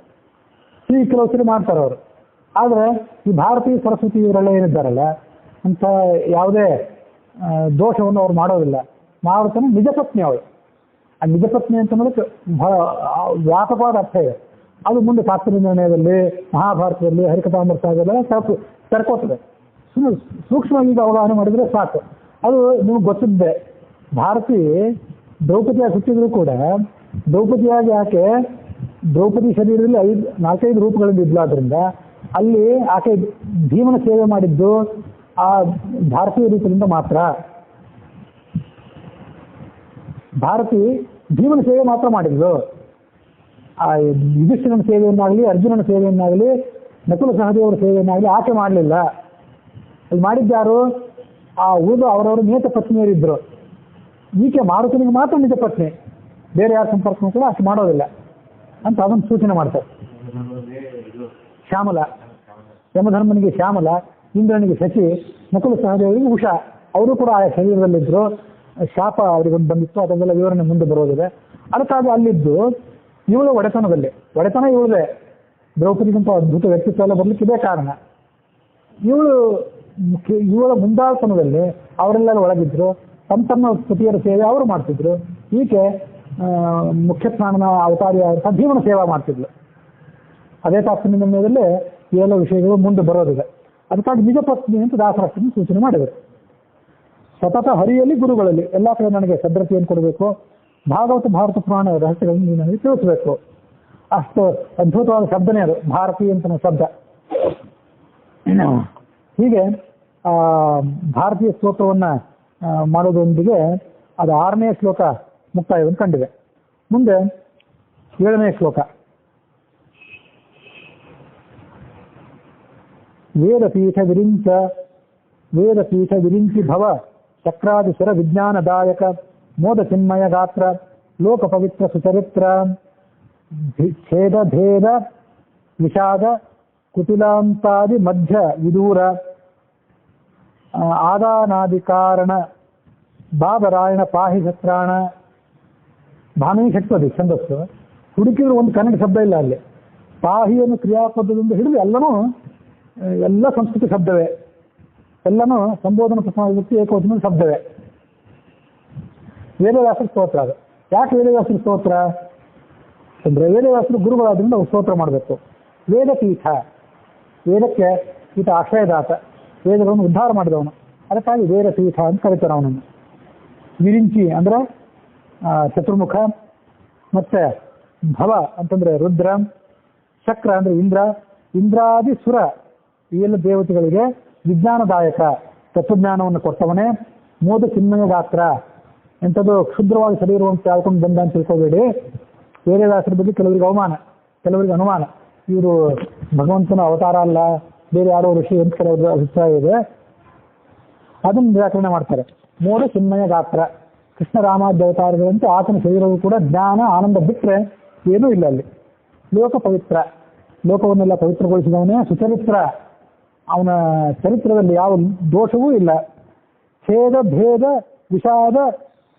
ಈ ಕೆಲವು ಸರಿ ಮಾಡ್ತಾರೆ ಅವರು. ಆದರೆ ಈ ಭಾರತೀಯ ಸರಸ್ವತಿ ಇವರೆಲ್ಲ ಏನಿದ್ದಾರಲ್ಲ ಅಂತ ಯಾವುದೇ ದೋಷವನ್ನು ಅವ್ರು ಮಾಡೋದಿಲ್ಲ. ಮಾರುತನ ನಿಜ ಪತ್ನಿ ಅವಳು. ಆ ನಿಜ ಪತ್ನಿ ಅಂತ ಅನ್ನೋದಕ್ಕೆ ಬಹಳ ವ್ಯಾಪಕವಾದ ಅರ್ಥ ಇದೆ. ಅದು ಮುಂದೆ ಶಾಸ್ತ್ರೀಯ ನಿರ್ಣಯದಲ್ಲಿ, ಮಹಾಭಾರತದಲ್ಲಿ, ಹರಿಕಥಾಮೃತ ಸಾಗರದಲ್ಲಿ ಸರ್ಕೋತದೆ. ಸೂಕ್ಷ್ಮವಾಗಿ ಈಗ ಅವಗಾಹನೆ ಮಾಡಿದ್ರೆ ಸಾಕು. ಅದು ನಿಮ್ಗೆ ಗೊತ್ತಿದ್ದೆ. ಭಾರತಿ ದ್ರೌಪದಿಯಾಗಿ ಹುಟ್ಟಿದ್ರು ಕೂಡ ದ್ರೌಪದಿಯಾಗಿ ಆಕೆ ದ್ರೌಪದಿ ಶರೀರದಲ್ಲಿ 4-5 ರೂಪಗಳಿಂದ ಇದ್ಲಾದ್ರಿಂದ ಅಲ್ಲಿ ಆಕೆ ಭೀಮನ ಸೇವೆ ಮಾಡಿದ್ದು ಆ ಭಾರತೀಯ ರೂಪದಿಂದ ಮಾತ್ರ. ಭಾರತಿ ಭೀಮನ ಸೇವೆ ಮಾತ್ರ ಮಾಡಿದ್ಲು. ಆ ಯುಧಿಷ್ಠಿರನ ಸೇವೆಯನ್ನಾಗಲಿ, ಅರ್ಜುನನ ಸೇವೆಯನ್ನಾಗಲಿ, ನಕುಲ ಸಹದೇವರ ಸೇವೆಯನ್ನಾಗಲಿ ಆಕೆ ಮಾಡಲಿಲ್ಲ. ಅಲ್ಲಿ ಮಾಡಿದ್ದಾರು ಆ ಉಳಿದು ಅವರವರು ನಿಯತ ಪತ್ನಿಯರಿದ್ರು. ಈಕೆ ಮಾರುತನಿಗೆ ಮಾತ್ರ ನಿಜ ಪತ್ನಿ, ಬೇರೆ ಯಾರ ಸಂಪರ್ಕನೂ ಕೂಡ ಅಷ್ಟು ಮಾಡೋದಿಲ್ಲ ಅಂತ ಅದನ್ನು ಸೂಚನೆ ಮಾಡ್ತಾರೆ. ಶ್ಯಾಮಲ, ಯಮಧರ್ಮನಿಗೆ ಶ್ಯಾಮಲ, ಇಂದ್ರನಿಗೆ ಶಚಿ, ನಕುಲ ಸಹದೇವರಿಗೆ ಉಷಾ, ಅವರು ಕೂಡ ಆ ಶರೀರದಲ್ಲಿದ್ದರು. ಶಾಪ ಅವರಿಗೊಂದು ಬಂದಿತ್ತು, ಅದನ್ನೆಲ್ಲ ವಿವರಣೆ ಮುಂದೆ ಬರೋದಿದೆ. ಅದಕ್ಕಾಗಿ ಅಲ್ಲಿದ್ದು ಇವಳು ಒಡೆತನ ಇವಳದೇ. ದ್ರೌಪದಿಗಿಂತ ಅದ್ಭುತ ವ್ಯಕ್ತಿತ್ವ ಎಲ್ಲ ಬರ್ಲಿಕ್ಕೆ ಇದೇ ಕಾರಣ. ಇವಳ ಮುಂದಾಳ್ತನದಲ್ಲಿ ಅವರೆಲ್ಲರೂ ಒಳಗಿದ್ರು. ತಮ್ಮ ಪತಿಯರ ಸೇವೆ ಅವರು ಮಾಡ್ತಿದ್ರು. ಈಕೆ ಮುಖ್ಯ ಪ್ರಾಣನ ಅವತಾರಿಯಾದಂತಹ ಭೀಮನ ಸೇವಾ ಮಾಡ್ತಿದ್ಲು. ಅದೇ ತಾತ್ಪರ್ಯ ನಿರ್ಣಯದಲ್ಲಿ ಎಲ್ಲ ವಿಷಯಗಳು ಮುಂದೆ ಬರೋದಿದೆ. ಅದಕ್ಕಾಗಿ ನಿಜ ಪತ್ನಿ ಅಂತ ದಾಸರಾಷ್ಟ್ರನ ಸೂಚನೆ ಮಾಡಿದರು. ಸತತ ಹರಿಯಲ್ಲಿ ಗುರುಗಳಲ್ಲಿ ಎಲ್ಲ ಕಡೆ ನನಗೆ ಸದ್ರತೆಯನ್ನು ಕೊಡಬೇಕು, ಭಾರತ ಪುರಾಣ ರಹಸ್ಯಗಳನ್ನು ನೀವು ನನಗೆ ತಿಳಿಸಬೇಕು. ಅಷ್ಟು ಅದ್ಭುತವಾದ ಶಬ್ದನೇ ಅದು ಭಾರತೀಯ ಅಂತ ಶಬ್ದ. ಹೀಗೆ ಭಾರತೀಯ ಸ್ತೋತ್ರವನ್ನ ಮಾಡೋದೊಂದಿಗೆ ಅದು 6ನೇ ಶ್ಲೋಕ ಮುಕ್ತಾಯವನ್ನು ಕಂಡಿದೆ. ಮುಂದೆ 7ನೇ ಶ್ಲೋಕ. ವೇದಪೀಠ ವಿರಿಂಚಿ ಭವ ಛೇದ ಭೇದ ವಿಷಾದ ಕುಟಿಲಾಂತಾದಿ ಮಧ್ಯ ವಿದೂರ ಆದಾನಾದಿ ಕಾರಣ ಬಾಬರಾಯಣ ಪಾಹಿ ಸತ್ರಾಣ ಭಾಮಿ ಶಕ್ತದೆ ಛಂದಸ್ಸು. ಹುಡುಕಿದ್ರು ಒಂದು ಕನ್ನಡ ಶಬ್ದ ಇಲ್ಲ ಅಲ್ಲಿ. ಪಾಹಿಯನ್ನು ಕ್ರಿಯಾಪದದಿಂದ ಹಿಡಿದು ಎಲ್ಲ ಸಂಸ್ಕೃತ ಶಬ್ದವೇ, ಎಲ್ಲನೂ ಸಂಬೋಧನ ಪ್ರಸಂಗ ಏಕವಚನ ಶಬ್ದವೇ. ವೇದವ್ಯಾಸರ ಸ್ತೋತ್ರ ಅದು. ಯಾಕೆ ವೇದವ್ಯಾಸರ ಸ್ತೋತ್ರ ಅಂದರೆ ವೇದವ್ಯಾಸರು ಗುರುಗಳಾದ್ರಿಂದ ಅವ್ರು ಸ್ತೋತ್ರ ಮಾಡಬೇಕು. ವೇದಪೀಠ, ವೇದಕ್ಕೆ ಈತ ಆಶ್ರಯದಾತ, ವೇದಗಳನ್ನು ಉದ್ಧಾರ ಮಾಡಿದವನು, ಅದಕ್ಕಾಗಿ ವೇದಪೀಠ ಅಂತ ಕರೀತಾರೆ ಅವನನ್ನು. ವಿರಿಂಚಿ ಅಂದರೆ ಚತುರ್ಮುಖ, ಮತ್ತೆ ಭವ ಅಂತಂದ್ರೆ ರುದ್ರ, ಚಕ್ರ ಅಂದ್ರೆ ಇಂದ್ರ, ಇಂದ್ರಾದಿ ಸುರ ಈ ಎಲ್ಲ ದೇವತೆಗಳಿಗೆ ವಿಜ್ಞಾನದಾಯಕ ತತ್ವಜ್ಞಾನವನ್ನು ಕೊಟ್ಟವನೇ. ಮೋದ ಚಿನ್ಮಯ ಗಾತ್ರ, ಎಂಥದ್ದು ಕ್ಷುದ್ರವಾಗಿ ಶರೀರವನ್ನು ತಾಳ್ಕೊಂಡು ಬಂದ ಅಂತ ತಿಳ್ಕೋಬೇಡಿ. ವೇದವ್ಯಾಸರ ಬಗ್ಗೆ ಕೆಲವರಿಗೆ ಅವಮಾನ, ಕೆಲವರಿಗೆ ಅನುಮಾನ, ಇವರು ಭಗವಂತನ ಅವತಾರ ಅಲ್ಲ, ಬೇರೆ ಯಾರೋ ಋಷಿ ಅಂತ ಕೆಲವರ ಅಭಿಪ್ರಾಯ ಇದೆ. ಅದನ್ನು ನಿರಾಕರಣೆ ಮಾಡ್ತಾರೆ. ಮೋದ ಚಿನ್ಮಯ ಗಾತ್ರ, ಕೃಷ್ಣ ರಾಮಾದ್ಯ ಅವತಾರಗಳಂತೆ ಆತನ ಶರೀರವು ಕೂಡ ಜ್ಞಾನ ಆನಂದ ಬಿಟ್ಟರೆ ಏನೂ ಇಲ್ಲ ಅಲ್ಲಿ. ಲೋಕ ಪವಿತ್ರ, ಲೋಕವನ್ನೆಲ್ಲ ಪವಿತ್ರಗೊಳಿಸಿದವನೇ ಸುಚರಿತ್ರ, ಅವನ ಚರಿತ್ರದಲ್ಲಿ ಯಾವ ದೋಷವೂ ಇಲ್ಲ. ಛೇದ ಭೇದ ವಿಷಾದ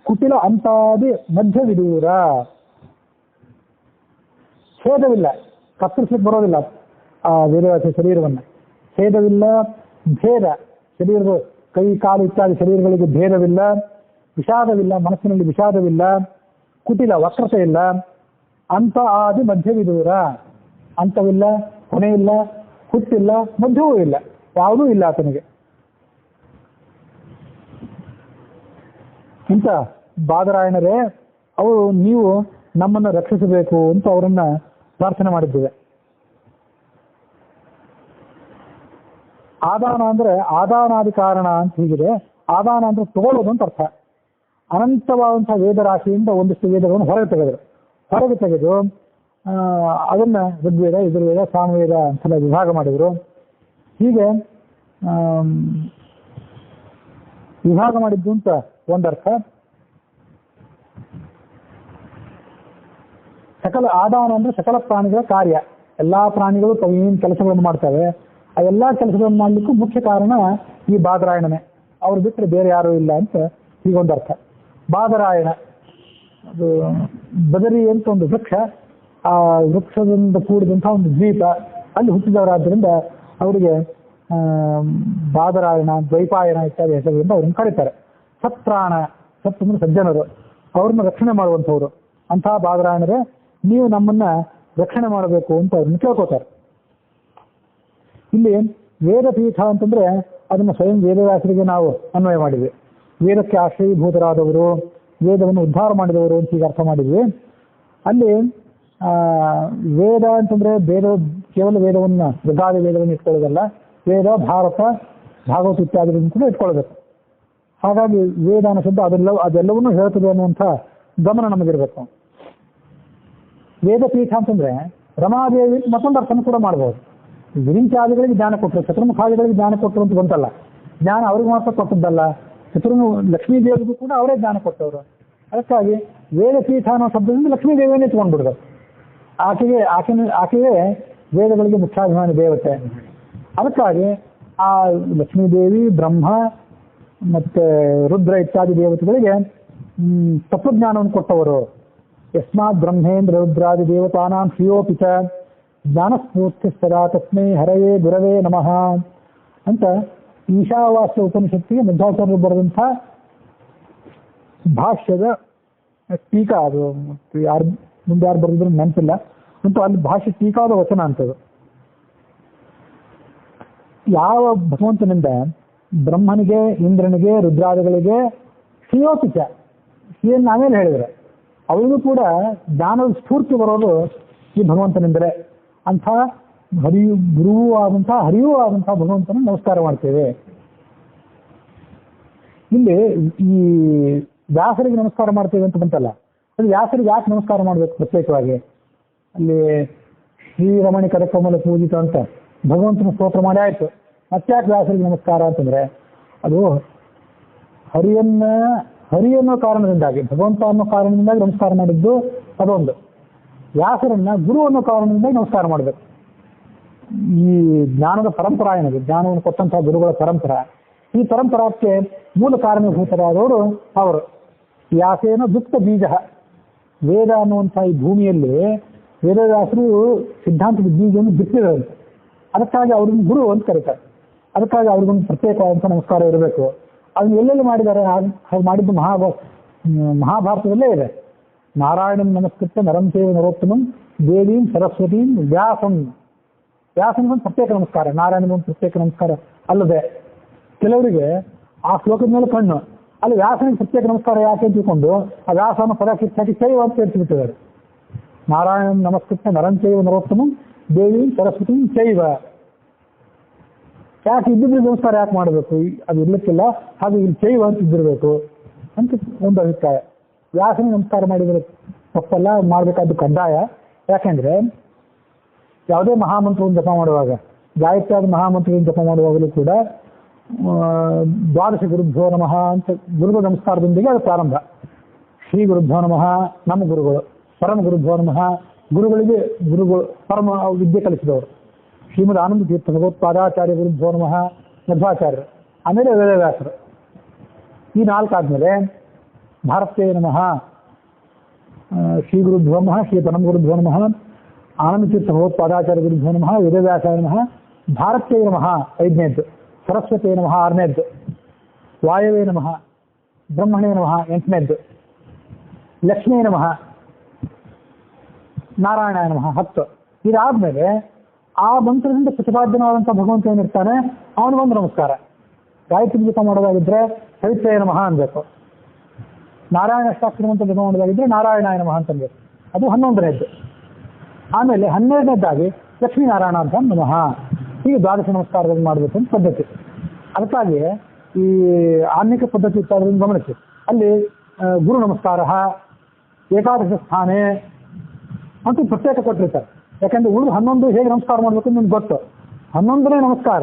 ಕುಟಿಲ ಅಂತಾದಿ ಮಧ್ಯ ವಿದೂರ, ಛೇದವಿಲ್ಲ, ಕತ್ತರಿಸಲಿಕ್ಕೆ ಬರೋದಿಲ್ಲ ಆ ವೇದವ್ಯಾಸ ಶರೀರವನ್ನು. ಛೇದವಿಲ್ಲ, ಭೇದ, ಶರೀರದ ಕೈ ಕಾಲು ಇತ್ಯಾದಿ ಶರೀರಗಳಿಗೆ ಭೇದವಿಲ್ಲ, ವಿಷಾದವಿಲ್ಲ, ಮನಸ್ಸಿನಲ್ಲಿ ವಿಷಾದವಿಲ್ಲ, ಕುಟಿಲ ವಕ್ರತೆ ಇಲ್ಲ, ಅಂತ ಆದಿ ಮಧ್ಯ ವಿದೂರ, ಅಂತವಿಲ್ಲ, ಕೊನೆಯಿಲ್ಲ, ಹುಟ್ಟಿಲ್ಲ, ಮಧ್ಯವೂ ಇಲ್ಲ, ಯಾವುದೂ ಇಲ್ಲ ಆತನಿಗೆ. ಇಂಥ ಬಾದರಾಯಣರೇ ಅವರು ನೀವು ನಮ್ಮನ್ನು ರಕ್ಷಿಸಬೇಕು ಅಂತ ಅವರನ್ನ ಪ್ರಾರ್ಥನೆ ಮಾಡಿದ್ದೇವೆ. ಆದಾನ ಅಂದ್ರೆ ಆದಾನಾದಿ ಕಾರಣ ಅಂತ ಹೀಗಿದೆ. ಆದಾನ ಅಂದ್ರೆ ತಗೊಳ್ಳೋದು ಅಂತ ಅರ್ಥ. ಅನಂತವಾದಂತಹ ವೇದರಾಶಿಯಿಂದ ಒಂದಿಷ್ಟು ವೇದಗಳನ್ನು ಹೊರಗೆ ತೆಗೆದು ಅದನ್ನ ಋಗ್ವೇದ, ಯಜುರ್ವೇದ, ಸಾಮವೇದ ಅಂತೆಲ್ಲ ವಿಭಾಗ ಮಾಡಿದರು. ಹೀಗೆ ವಿಭಾಗ ಮಾಡಿದ್ದು ಅಂತ ಒಂದರ್ಥ. ಸಕಲ ಆದಾನ ಅಂದ್ರೆ ಸಕಲ ಪ್ರಾಣಿಗಳ ಕಾರ್ಯ. ಎಲ್ಲಾ ಪ್ರಾಣಿಗಳು ತಾವು ಏನು ಕೆಲಸಗಳನ್ನು ಮಾಡ್ತವೆ, ಆ ಎಲ್ಲಾ ಕೆಲಸಗಳನ್ನು ಮಾಡ್ಲಿಕ್ಕೂ ಮುಖ್ಯ ಕಾರಣ ಈ ಬಾದರಾಯಣನೇ. ಅವ್ರು ಬಿಟ್ಟರೆ ಬೇರೆ ಯಾರೂ ಇಲ್ಲ ಅಂತ ಹೀಗೊಂದರ್ಥ. ಬಾದರಾಯಣ ಅದು ಬದರಿ ಅಂತ ಒಂದು ವೃಕ್ಷ, ಆ ವೃಕ್ಷದಿಂದ ಕೂಡಿದಂತಹ ಒಂದು ದ್ವೀಪ, ಅಲ್ಲಿ ಹುಟ್ಟಿದವರಾದ್ದರಿಂದ ಅವರಿಗೆ ಬಾದರಾಯಣ, ದ್ವೈಪಾಯನ ಇತ್ಯಾದಿ ಹೆಸರಿನಿಂದ ಅವ್ರನ್ನ ಕರೀತಾರೆ. ಸತ್ರಾಣ, ಸತ್ ಅಂದ್ರೆ ಸಜ್ಜನರು, ಅವ್ರನ್ನ ರಕ್ಷಣೆ ಮಾಡುವಂಥವ್ರು. ಅಂತಹ ಬಾದರಾಯಣರೇ ನೀವು ನಮ್ಮನ್ನ ರಕ್ಷಣೆ ಮಾಡಬೇಕು ಅಂತ ಅವ್ರನ್ನ ಕೇಳ್ಕೋತಾರೆ. ಇಲ್ಲಿ ವೇದಪೀಠ ಅಂತಂದ್ರೆ ಅದನ್ನು ಸ್ವಯಂ ವೇದವ್ಯಾಸರಿಗೆ ನಾವು ಅನ್ವಯ ಮಾಡಿದ್ವಿ. ವೇದಕ್ಕೆ ಆಶ್ರಯೀಭೂತರಾದವರು, ವೇದವನ್ನು ಉದ್ಧಾರ ಮಾಡಿದವರು ಅಂತ ಈಗ ಅರ್ಥ ಮಾಡಿದ್ವಿ. ಅಲ್ಲಿ ವೇದ ಅಂತಂದ್ರೆ ಕೇವಲ ವೇದವನ್ನು, ಋಗಾದಿ ವೇದವನ್ನು ಇಟ್ಕೊಳ್ಳೋದಲ್ಲ, ವೇದ, ಭಾರತ, ಭಾಗವತ ಇತ್ಯಾದಿಗಳನ್ನು ಕೂಡ ಇಟ್ಕೊಳ್ಬೇಕು. ಹಾಗಾಗಿ ವೇದ ಅನ್ನೋ ಶಬ್ದ ಅದೆಲ್ಲವನ್ನೂ ಹೇಳ್ತದೆ ಅನ್ನುವಂಥ ಗಮನ ನಮಗಿರ್ಬೇಕು. ವೇದಪೀಠ ಅಂತಂದ್ರೆ ರಮಾದೇವಿ ಮತ್ತೊಂದು ಅರ್ಥನ ಕೂಡ ಮಾಡ್ಬೋದು. ವಿರಿಂಚಾದಿಗಳಿಗೆ ಜ್ಞಾನ ಕೊಟ್ಟರು, ಚತುರ್ಮುಖಾದಿಗಳಿಗೆ ಜ್ಞಾನ ಕೊಟ್ಟರು ಅಂತ ಬಂತಲ್ಲ, ಜ್ಞಾನ ಅವ್ರಿಗೆ ಮಾತ್ರ ಕೊಟ್ಟದ್ದಲ್ಲ, ಲಕ್ಷ್ಮೀ ದೇವಿಗೂ ಕೂಡ ಅವರೇ ಜ್ಞಾನ ಕೊಟ್ಟವರು. ಅದಕ್ಕಾಗಿ ವೇದಪೀಠ ಅನ್ನೋ ಶಬ್ದದಿಂದ ಲಕ್ಷ್ಮೀ ದೇವಿಯನ್ನೇ ಇಟ್ಕೊಂಡ್ಬಿಡ್ರು. ಆಕೆಯೇ ವೇದಗಳಿಗೆ ಮುಖ್ಯಾಭಿಮಾನಿ ದೇವತೆ. ಅದಕ್ಕಾಗಿ ಆ ಲಕ್ಷ್ಮೀದೇವಿ, ಬ್ರಹ್ಮ ಮತ್ತೆ ರುದ್ರ ಇತ್ಯಾದಿ ದೇವತೆಗಳಿಗೆ ತತ್ವಜ್ಞಾನವನ್ನು ಕೊಟ್ಟವರು. ಯಸ್ಮಾತ್ ಬ್ರಹ್ಮೇಂದ್ರ ರುದ್ರಾದಿ ದೇವತಾನಾಂ ಶ್ರಿಯೋಪಿಚ ಜ್ಞಾನಸ್ಫೂರ್ತಿ ಸದಾ ತಸ್ಮೈ ಹರಯೇ ಗುರವೇ ನಮಃ ಅಂತ ಈಶಾವಾಸ್ಯ ಉಪನಿಷತ್ತಿಗೆ ಮಧ್ವಾಚಾರ್ಯರು ಬರೆದಂಥ ಭಾಷ್ಯದ ಟೀಕಾ. ಅದು ಮುಂದೆ ಯಾರು ಬರೆದಿದ್ರು ನೆನಪಿಲ್ಲ, ಮತ್ತು ಅಲ್ಲಿ ಭಾಷ್ಯ ಟೀಕಾದ ವಚನ ಅಂತದು. ಯಾವ ಭಗವಂತನಿಂದ ಬ್ರಹ್ಮನಿಗೆ, ಇಂದ್ರನಿಗೆ, ರುದ್ರಾದಿಗಳಿಗೆ ಶ್ರೀಯೋಪಿಚ, ಶ್ರೀಯನ್ನು ಆಮೇಲೆ ಹೇಳಿದರೆ ಅವರಿಗೂ ಕೂಡ ಜ್ಞಾನದ ಸ್ಫೂರ್ತಿ ಬರೋದು ಈ ಭಗವಂತನಿಂದಲೇ. ಅಂಥ ಗುರುವೂ ಆದಂತಹ ಭಗವಂತನ ನಮಸ್ಕಾರ ಮಾಡ್ತೇವೆ. ಇಲ್ಲಿ ಈ ವ್ಯಾಸರಿಗೆ ನಮಸ್ಕಾರ ಮಾಡ್ತೇವೆ ಅಂತ ಬಂತಲ್ಲ, ಅದು ವ್ಯಾಸರಿಗೆ ಯಾಕೆ ನಮಸ್ಕಾರ ಮಾಡಬೇಕು ಪ್ರತ್ಯೇಕವಾಗಿ? ಅಲ್ಲಿ ಶ್ರೀರಮಣಿ ಕರಕಮಲ ಪೂಜಿತ ಅಂತ ಭಗವಂತನ ಸ್ತೋತ್ರ ಮಾಡಿ ಆಯ್ತು, ಮತ್ತ್ಯಾಕೆ ವ್ಯಾಸರಿಗೆ ನಮಸ್ಕಾರ ಅಂತಂದ್ರೆ ಅದು ಹರಿ ಅನ್ನೋ ಕಾರಣದಿಂದಾಗಿ, ಭಗವಂತ ಅನ್ನೋ ಕಾರಣದಿಂದಾಗಿ ನಮಸ್ಕಾರ ಮಾಡಿದ್ದು ಅದೊಂದು. ವ್ಯಾಸರನ್ನ ಗುರು ಅನ್ನೋ ಕಾರಣದಿಂದ ನಮಸ್ಕಾರ ಮಾಡಬೇಕು. ಈ ಜ್ಞಾನದ ಪರಂಪರಾ ಏನಿದೆ, ಜ್ಞಾನವನ್ನು ಕೊಟ್ಟಂತಹ ಗುರುಗಳ ಪರಂಪರ, ಈ ಪರಂಪರಾಕ್ಕೆ ಮೂಲ ಕಾರಣಭೂತರಾದವರು ಅವರು. ವ್ಯಾಸೇನ ದುಕ್ತ ಬೀಜ, ವೇದ ಅನ್ನುವಂಥ ಈ ಭೂಮಿಯಲ್ಲಿ ವೇದವ್ಯಾಸರು ಸಿದ್ಧಾಂತದ ಬೀಜವನ್ನು ಬಿತ್ತಿದ್ದಾರೆ. ಅದಕ್ಕಾಗಿ ಅವ್ರನ್ನ ಗುರು ಅಂತ ಕರೀತಾರೆ. ಅದಕ್ಕಾಗಿ ಅವ್ರಿಗೊಂದು ಪ್ರತ್ಯೇಕವಾದಂಥ ನಮಸ್ಕಾರ ಇರಬೇಕು. ಅದನ್ನು ಎಲ್ಲೆಲ್ಲಿ ಮಾಡಿದ್ದಾರೆ, ಹಾಗೆ ಮಾಡಿದ್ದು ಮಹಾಭಾರತದಲ್ಲೇ ಇದೆ. ನಾರಾಯಣಂ ನಮಸ್ಕೃತ್ಯ ನರಂ ಚೈವ ನರೋತ್ತಮಂ ದೇವೀಂ ಸರಸ್ವತೀಂ ವ್ಯಾಸಂ. ವ್ಯಾಸನಿಗೊಂದು ಪ್ರತ್ಯೇಕ ನಮಸ್ಕಾರ, ನಾರಾಯಣನಿಗೊಂದು ಪ್ರತ್ಯೇಕ ನಮಸ್ಕಾರ ಅಲ್ಲದೆ ಕೆಲವರಿಗೆ ಆ ಶ್ಲೋಕದ ಮೇಲೆ ಕಣ್ಣು, ಅಲ್ಲಿ ವ್ಯಾಸನಿಗೆ ಪ್ರತ್ಯೇಕ ನಮಸ್ಕಾರ ಯಾಕೆ ಅಂತ ತಿಳ್ಕೊಂಡು ಆ ವ್ಯಾಸನ ಪದ ಕಿತ್ತಾಕಿ ಚೈವ ಅಂತ ಹೇಳ್ತಿಬಿಟ್ಟಿದ್ದಾರೆ. ನಾರಾಯಣಂ ನಮಸ್ಕೃತ್ಯ ನರಂ ಚೈವ ನರೋತ್ತಮಂ ದೇವೀಂ ಸರಸ್ವತೀಂ ಚೈವ. ಯಾಕೆ ಇದ್ದಿದ್ದು ನಮಸ್ಕಾರ ಯಾಕೆ ಮಾಡಬೇಕು? ಅದು ಇರ್ಲಿಕ್ಕಿಲ್ಲ, ಹಾಗೆ ಇಲ್ಲಿ ಚೈವ ಅಂತ ಇದ್ದಿರಬೇಕು ಅಂತ ಒಂದು ಅಭಿಪ್ರಾಯ. ವ್ಯಾಸನಿಗೆ ನಮಸ್ಕಾರ ಮಾಡಿದರೆ ತಪ್ಪಲ್ಲ, ಮಾಡಬೇಕಾದ್ದು ಕಡ್ಡಾಯ. ಯಾಕೆಂದ್ರೆ ಯಾವುದೇ ಮಹಾಮಂತ್ರವನ್ನು ಜಪ ಮಾಡುವಾಗ, ಗಾಯತ್ರಿಯಾದ ಮಹಾಮಂತ್ರವನ್ನು ಜಪ ಮಾಡುವಾಗಲೂ ಕೂಡ ದ್ವಾದಶ ಗುರುಭ್ಯೋ ನಮಃ ಅಂತ ಗುರುಗಳ ನಮಸ್ಕಾರದೊಂದಿಗೆ ಅದು ಪ್ರಾರಂಭ. ಶ್ರೀ ಗುರುಭ್ಯೋ ನಮಃ ನಮ್ಮ ಗುರುಗಳು, ಪರಮ ಗುರುಭ್ಯೋ ನಮಃ ಗುರುಗಳಿಗೆ ಗುರುಗಳು ಪರಮ ವಿದ್ಯೆ ಕಲಿಸಿದವರು. ಶ್ರೀಮದ್ ಆನಂದ ತೀರ್ಥ ಭಗವತ್ಪಾದಾಚಾರ್ಯ ಗುರುಭ್ಯೋ ನಮಃ ಮಧ್ವಾಚಾರ್ಯರು, ಆಮೇಲೆ ವೇದವ್ಯಾಸರು. ಈ ನಾಲ್ಕಾದ್ಮೇಲೆ ಭಾರತೇ ನಮಃ, ಶ್ರೀ ಗುರುಭ್ಯೋ ನಮಃ, ಶ್ರೀ ಪರಮ ಗುರುಭ್ಯೋ ನಮಃ, ಆನಂದ ತೀರ್ಥ ಭಗವತ್ಪಾದಾಚಾರ್ಯ ಗುರುಭ್ಯೋ ನಮಃ, ವೇದವ್ಯಾಸಾಯ ನಮಃ, ಭಾರತೇ ನಮಃ ಐದನೇದ್ದು, ಸರಸ್ವತೇ ನಮಃ ಆರನೇದ್ದು, ವಾಯವೇ ನಮಃ, ಬ್ರಹ್ಮಣೇ ನಮಃ ಎಂಟನೇದ್ದು, ಲಕ್ಷ್ಮೀ ನಮಃ, ನಾರಾಯಣಾಯ ನಮಃ 10. ಇದಾದ್ಮೇಲೆ ಆ ಮಂತ್ರದಿಂದ ಪ್ರತಿಪಾದ್ಯನಾದಂಥ ಭಗವಂತ ಏನಿರ್ತಾನೆ ಅವನಿಗೊಂದು ನಮಸ್ಕಾರ. ಗಾಯತ್ರಿ ಜಪ ಮಾಡೋದಾಗಿದ್ರೆ ಪವಿತ್ರೇ ನಮಃ ಅನ್ಬೇಕು. ನಾರಾಯಣ ಅಷ್ಟಾಕ್ಷರ ಮಂತ್ರ ಜಪ ಮಾಡೋದಾಗಿದ್ರೆ ನಾರಾಯಣಾಯ ನಮಃ ಅಂತ ಅನ್ಬೇಕು. ಅದು 11ನೇದ್ದು. ಆಮೇಲೆ 12ನೇದ್ದಾಗಿ ಲಕ್ಷ್ಮೀನಾರಾಯಣ ಅಂತ ನಮಃ. ಹೀಗೆ ದ್ವಾದಶ ನಮಸ್ಕಾರಗಳನ್ನು ಮಾಡಬೇಕು ಅಂತ ಪದ್ಧತಿ. ಅದಕ್ಕಾಗಿ ಈ ಆನ್ನಿಕ ಪದ್ಧತಿ ಇತ್ಯಾದಿಗಳನ್ನು ಗಮನಿಸಿ. ಅಲ್ಲಿ ಗುರು ನಮಸ್ಕಾರ ಏಕಾದಶ ಸ್ಥಾನೇ ಅಂತೂ ಪ್ರತ್ಯೇಕ ಕೊಟ್ಟಿರ್ತಾರೆ. ಯಾಕಂದ್ರೆ ಉಳಿದು 11 ಹೇಗೆ ನಮಸ್ಕಾರ ಮಾಡಬೇಕು ನಿಮ್ಗೆ ಗೊತ್ತು. 11ನೇ ನಮಸ್ಕಾರ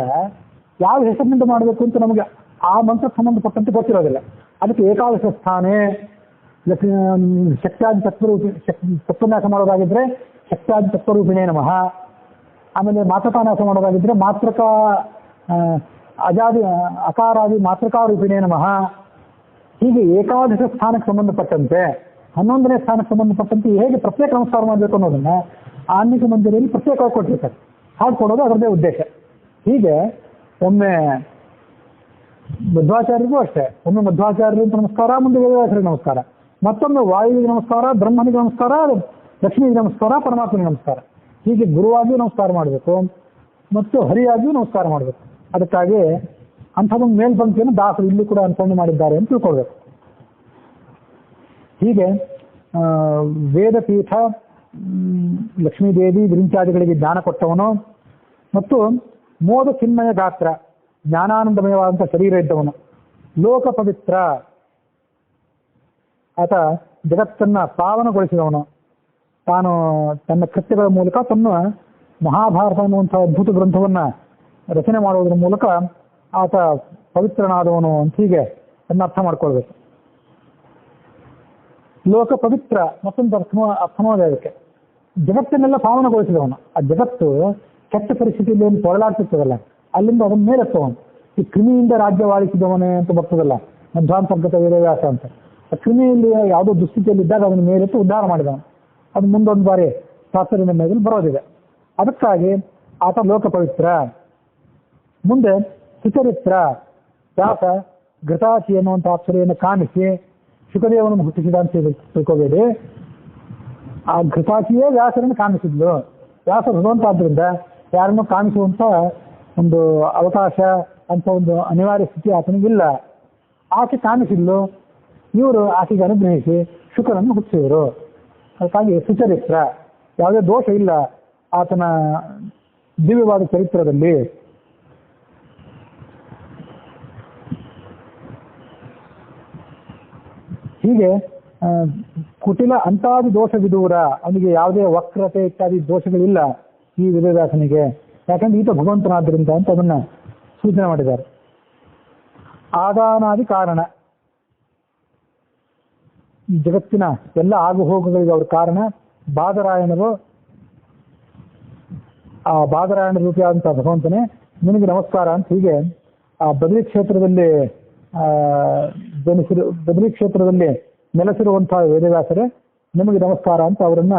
ಯಾವ ಹೆಸರಿನಿಂದ ಮಾಡಬೇಕು ಅಂತ ನಮಗೆ ಆ ಮಂತ್ರಕ್ಕೆ ಸಂಬಂಧಪಟ್ಟಂತೆ ಗೊತ್ತಿರೋದಿಲ್ಲ. ಅದಕ್ಕೆ ಏಕಾದಶ ಸ್ಥಾನೇ ಶಕ್ತ್ಯಾದಿ ತತ್ವರೂಪಿ ತತ್ವನ್ಯಾಸ ಮಾಡೋದಾಗಿದ್ರೆ ಶಕ್ತ್ಯಾದಿ ತತ್ವರೂಪಿಣೇ ನಮಃ. ಆಮೇಲೆ ಮಾತೃಕಾನಾಶ ಮಾಡೋದಾಗಿದ್ರೆ ಮಾತೃಕಾ ಅಜಾದಿ ಅಕಾರಾದಿ ಮಾತೃಕಾರೂಪಿಣೇ ನಮಃ. ಹೀಗೆ ಏಕಾದಶ ಸ್ಥಾನಕ್ಕೆ ಸಂಬಂಧಪಟ್ಟಂತೆ 11ನೇ ಸ್ಥಾನಕ್ಕೆ ಸಂಬಂಧಪಟ್ಟಂತೆ ಹೇಗೆ ಪ್ರತ್ಯೇಕ ನಮಸ್ಕಾರ ಮಾಡಬೇಕು ಅನ್ನೋದನ್ನ ಆನ್ನಿಕ ಮಂದಿರಲ್ಲಿ ಪ್ರತ್ಯೇಕವಾಗಿ ಕೊಟ್ಟಿರ್ತಾರೆ. ಹಾಗೆ ಕೊಡೋದು ಅದರದ್ದೇ ಉದ್ದೇಶ. ಹೀಗೆ ಒಮ್ಮೆ ಮಧ್ವಾಚಾರ್ಯರಿಗೂ ಅಷ್ಟೇ, ಒಮ್ಮೆ ಮಧ್ವಾಚಾರ್ಯರಿಗೆ ನಮಸ್ಕಾರ, ಮುಂದೆ ವೇದವ್ಯಾಸರಿಗೆ ನಮಸ್ಕಾರ, ಮತ್ತೊಮ್ಮೆ ವಾಯುವಿಗೆ ನಮಸ್ಕಾರ, ಬ್ರಹ್ಮನಿಗೆ ನಮಸ್ಕಾರ, ಲಕ್ಷ್ಮಿಗೆ ನಮಸ್ಕಾರ, ಪರಮಾತ್ಮನಿಗೆ ನಮಸ್ಕಾರ. ಹೀಗೆ ಗುರುವಾಗಿಯೂ ನಮಸ್ಕಾರ ಮಾಡಬೇಕು ಮತ್ತು ಹರಿಯಾಗಿಯೂ ನಮಸ್ಕಾರ ಮಾಡಬೇಕು. ಅದಕ್ಕಾಗಿ ಅಂಥದೊಂದು ಮೇಲ್ಪಂಕ್ತಿಯನ್ನು ದಾಸರು ಇಲ್ಲಿ ಕೂಡ ಅನುಸರಣೆ ಮಾಡಿದ್ದಾರೆ ಅಂತ ತಿಳ್ಕೊಳ್ಬೇಕು. ಹೀಗೆ ವೇದಪೀಠ, ಲಕ್ಷ್ಮೀದೇವಿ ವಿರಿಂಚಾದಿಗಳಿಗೆ ಜ್ಞಾನ ಕೊಟ್ಟವನು ಮತ್ತು ಮೋದ ಚಿನ್ಮಯ ಗಾತ್ರ ಜ್ಞಾನಾನಂದಮಯವಾದಂಥ ಶರೀರ ಇದ್ದವನು, ಲೋಕ ಪವಿತ್ರ, ಆತ ಜಗತ್ತನ್ನ ಪಾವನಗೊಳಿಸಿದವನು. ತಾನು ತನ್ನ ಕೃತ್ಯಗಳ ಮೂಲಕ ತನ್ನ ಮಹಾಭಾರತ ಅನ್ನುವಂಥ ಅದ್ಭುತ ಗ್ರಂಥವನ್ನ ರಚನೆ ಮಾಡುವುದರ ಮೂಲಕ ಆತ ಪವಿತ್ರನಾದವನು ಅಂತ ಹೀಗೆ ಅದನ್ನ ಅರ್ಥ ಮಾಡ್ಕೊಳ್ಬೇಕು. ಲೋಕ ಪವಿತ್ರ ಮತ್ತೊಂದು ಅರ್ಥವಾದಕ್ಕೆ ಜಗತ್ತನ್ನೆಲ್ಲ ಪಾವನಗೊಳಿಸಿದವನು. ಆ ಜಗತ್ತು ಕೆಟ್ಟ ಪರಿಸ್ಥಿತಿಯಲ್ಲಿ ಏನು ತೊಳಲಾಡ್ತಿರ್ತದಲ್ಲ, ಅಲ್ಲಿಂದ ಅದನ್ನ ಮೇಲೆತ್ತವನು. ಈ ಕ್ರಿಮಿಯಿಂದ ರಾಜ್ಯವಾಳಿಸಿದವನೇ ಅಂತ ಬರ್ತದಲ್ಲ ಮಧ್ವಾಂತರ್ಗತ ವೇದವ್ಯಾಸ ಅಂತ. ಆ ಕ್ರಿಮಿಯಲ್ಲಿ ಯಾವುದೋ ದುಸ್ಥಿತಿಯಲ್ಲಿದ್ದಾಗ ಅದನ್ನು ಮೇಲೆತ್ತು ಉದ್ಧಾರ ಮಾಡಿದವನು. ಅದು ಮುಂದೊಂದು ಬಾರಿ ಶಾಸ್ತ್ರದ ಮೇಲೆ ಬರೋದಿದೆ. ಅದಕ್ಕಾಗಿ ಆತ ಲೋಕ ಪವಿತ್ರ. ಮುಂದೆ ಸುಚರಿತ್ರ. ವ್ಯಾಸ ಘೃತಾಚಿ ಎನ್ನುವಂಥ ಅಪ್ಸರೆಯನ್ನು ಕಾಣಿಸಿ ಶುಕದೇವನನ್ನು ಹುಟ್ಟಿಸಿದ ಅಂತ ತಿಳ್ಕೋಬೇಡಿ. ಆ ಘೃತಾಚಿಯೇ ವ್ಯಾಸರನ್ನು ಕಾಣಿಸಿದ್ಲು. ವ್ಯಾಸ ಭಗವಂತ ಆದ್ದರಿಂದ ಯಾರನ್ನು ಕಾಣಿಸುವಂತ ಒಂದು ಅವಕಾಶ ಅಂತ ಒಂದು ಅನಿವಾರ್ಯ ಸ್ಥಿತಿ ಆತನಿಗಿಲ್ಲ. ಆಕೆ ಕಾಣಿಸಿದ್ಲು, ಇವರು ಆಕೆಗೆ ಅನುಗ್ರಹಿಸಿ ಶುಕರನ್ನು ಹುಟ್ಟಿಸಿದರು. ಅದಕ್ಕಾಗಿ ಸುಚರಿತ್ರ, ಯಾವುದೇ ದೋಷ ಇಲ್ಲ ಆತನ ದಿವ್ಯವಾದ ಚರಿತ್ರದಲ್ಲಿ. ಹೀಗೆ ಕುಟಿಲ ಅಂತಾದಿ ದೋಷವಿದೂರ, ಅವನಿಗೆ ಯಾವುದೇ ವಕ್ರತೆ ಇತ್ಯಾದಿ ದೋಷಗಳಿಲ್ಲ ಈ ವೇದವ್ಯಾಸನಿಗೆ. ಯಾಕಂದ್ರೆ ಈತ ಭಗವಂತನಾದ್ರಿಂದ ಅಂತ ಅದನ್ನ ಸೂಚನೆ ಮಾಡಿದ್ದಾರೆ. ಆದಾನಾದಿ ಕಾರಣ, ಈ ಜಗತ್ತಿನ ಎಲ್ಲ ಆಗು ಹೋಗುಗಳಿಗೆ ಅವ್ರ ಕಾರಣ. ಬಾದರಾಯಣರು ಆ ಬಾದರಾಯಣ ರೂಪಿಯಾದಂಥ ಭಗವಂತನೇ ನಿನಗೆ ನಮಸ್ಕಾರ ಅಂತ ಹೀಗೆ ಆ ಬದರಿ ಕ್ಷೇತ್ರದಲ್ಲಿ ಬದರಿ ಕ್ಷೇತ್ರದಲ್ಲಿ ನೆಲೆಸಿರುವಂತಹ ವೇದವ್ಯಾಸರೇ ನಿಮಗೆ ನಮಸ್ಕಾರ ಅಂತ ಅವರನ್ನ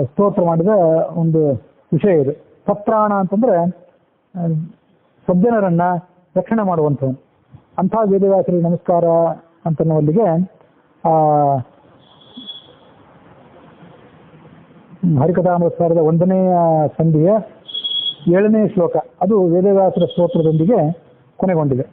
ಸ್ತೋತ್ರ ಮಾಡಿದ ಒಂದು ವಿಷಯ ಇದೆ. ಸತ್ರಾಣ ಅಂತಂದ್ರೆ ಸಜ್ಜನರನ್ನ ರಕ್ಷಣೆ ಮಾಡುವಂಥವನು. ಅಂಥ ವೇದವ್ಯಾಸರಿಗೆ ನಮಸ್ಕಾರ ಅಂತನ್ನುವಲ್ಲಿಗೆ ಹರಿಕಥಾಮೃತಸಾರದ 1ನೇ ಸಂಧಿಯ 7ನೇ ಶ್ಲೋಕ ಅದು ವೇದವ್ಯಾಸರ ಸ್ತೋತ್ರದೊಂದಿಗೆ ಕೊನೆಗೊಂಡಿದೆ.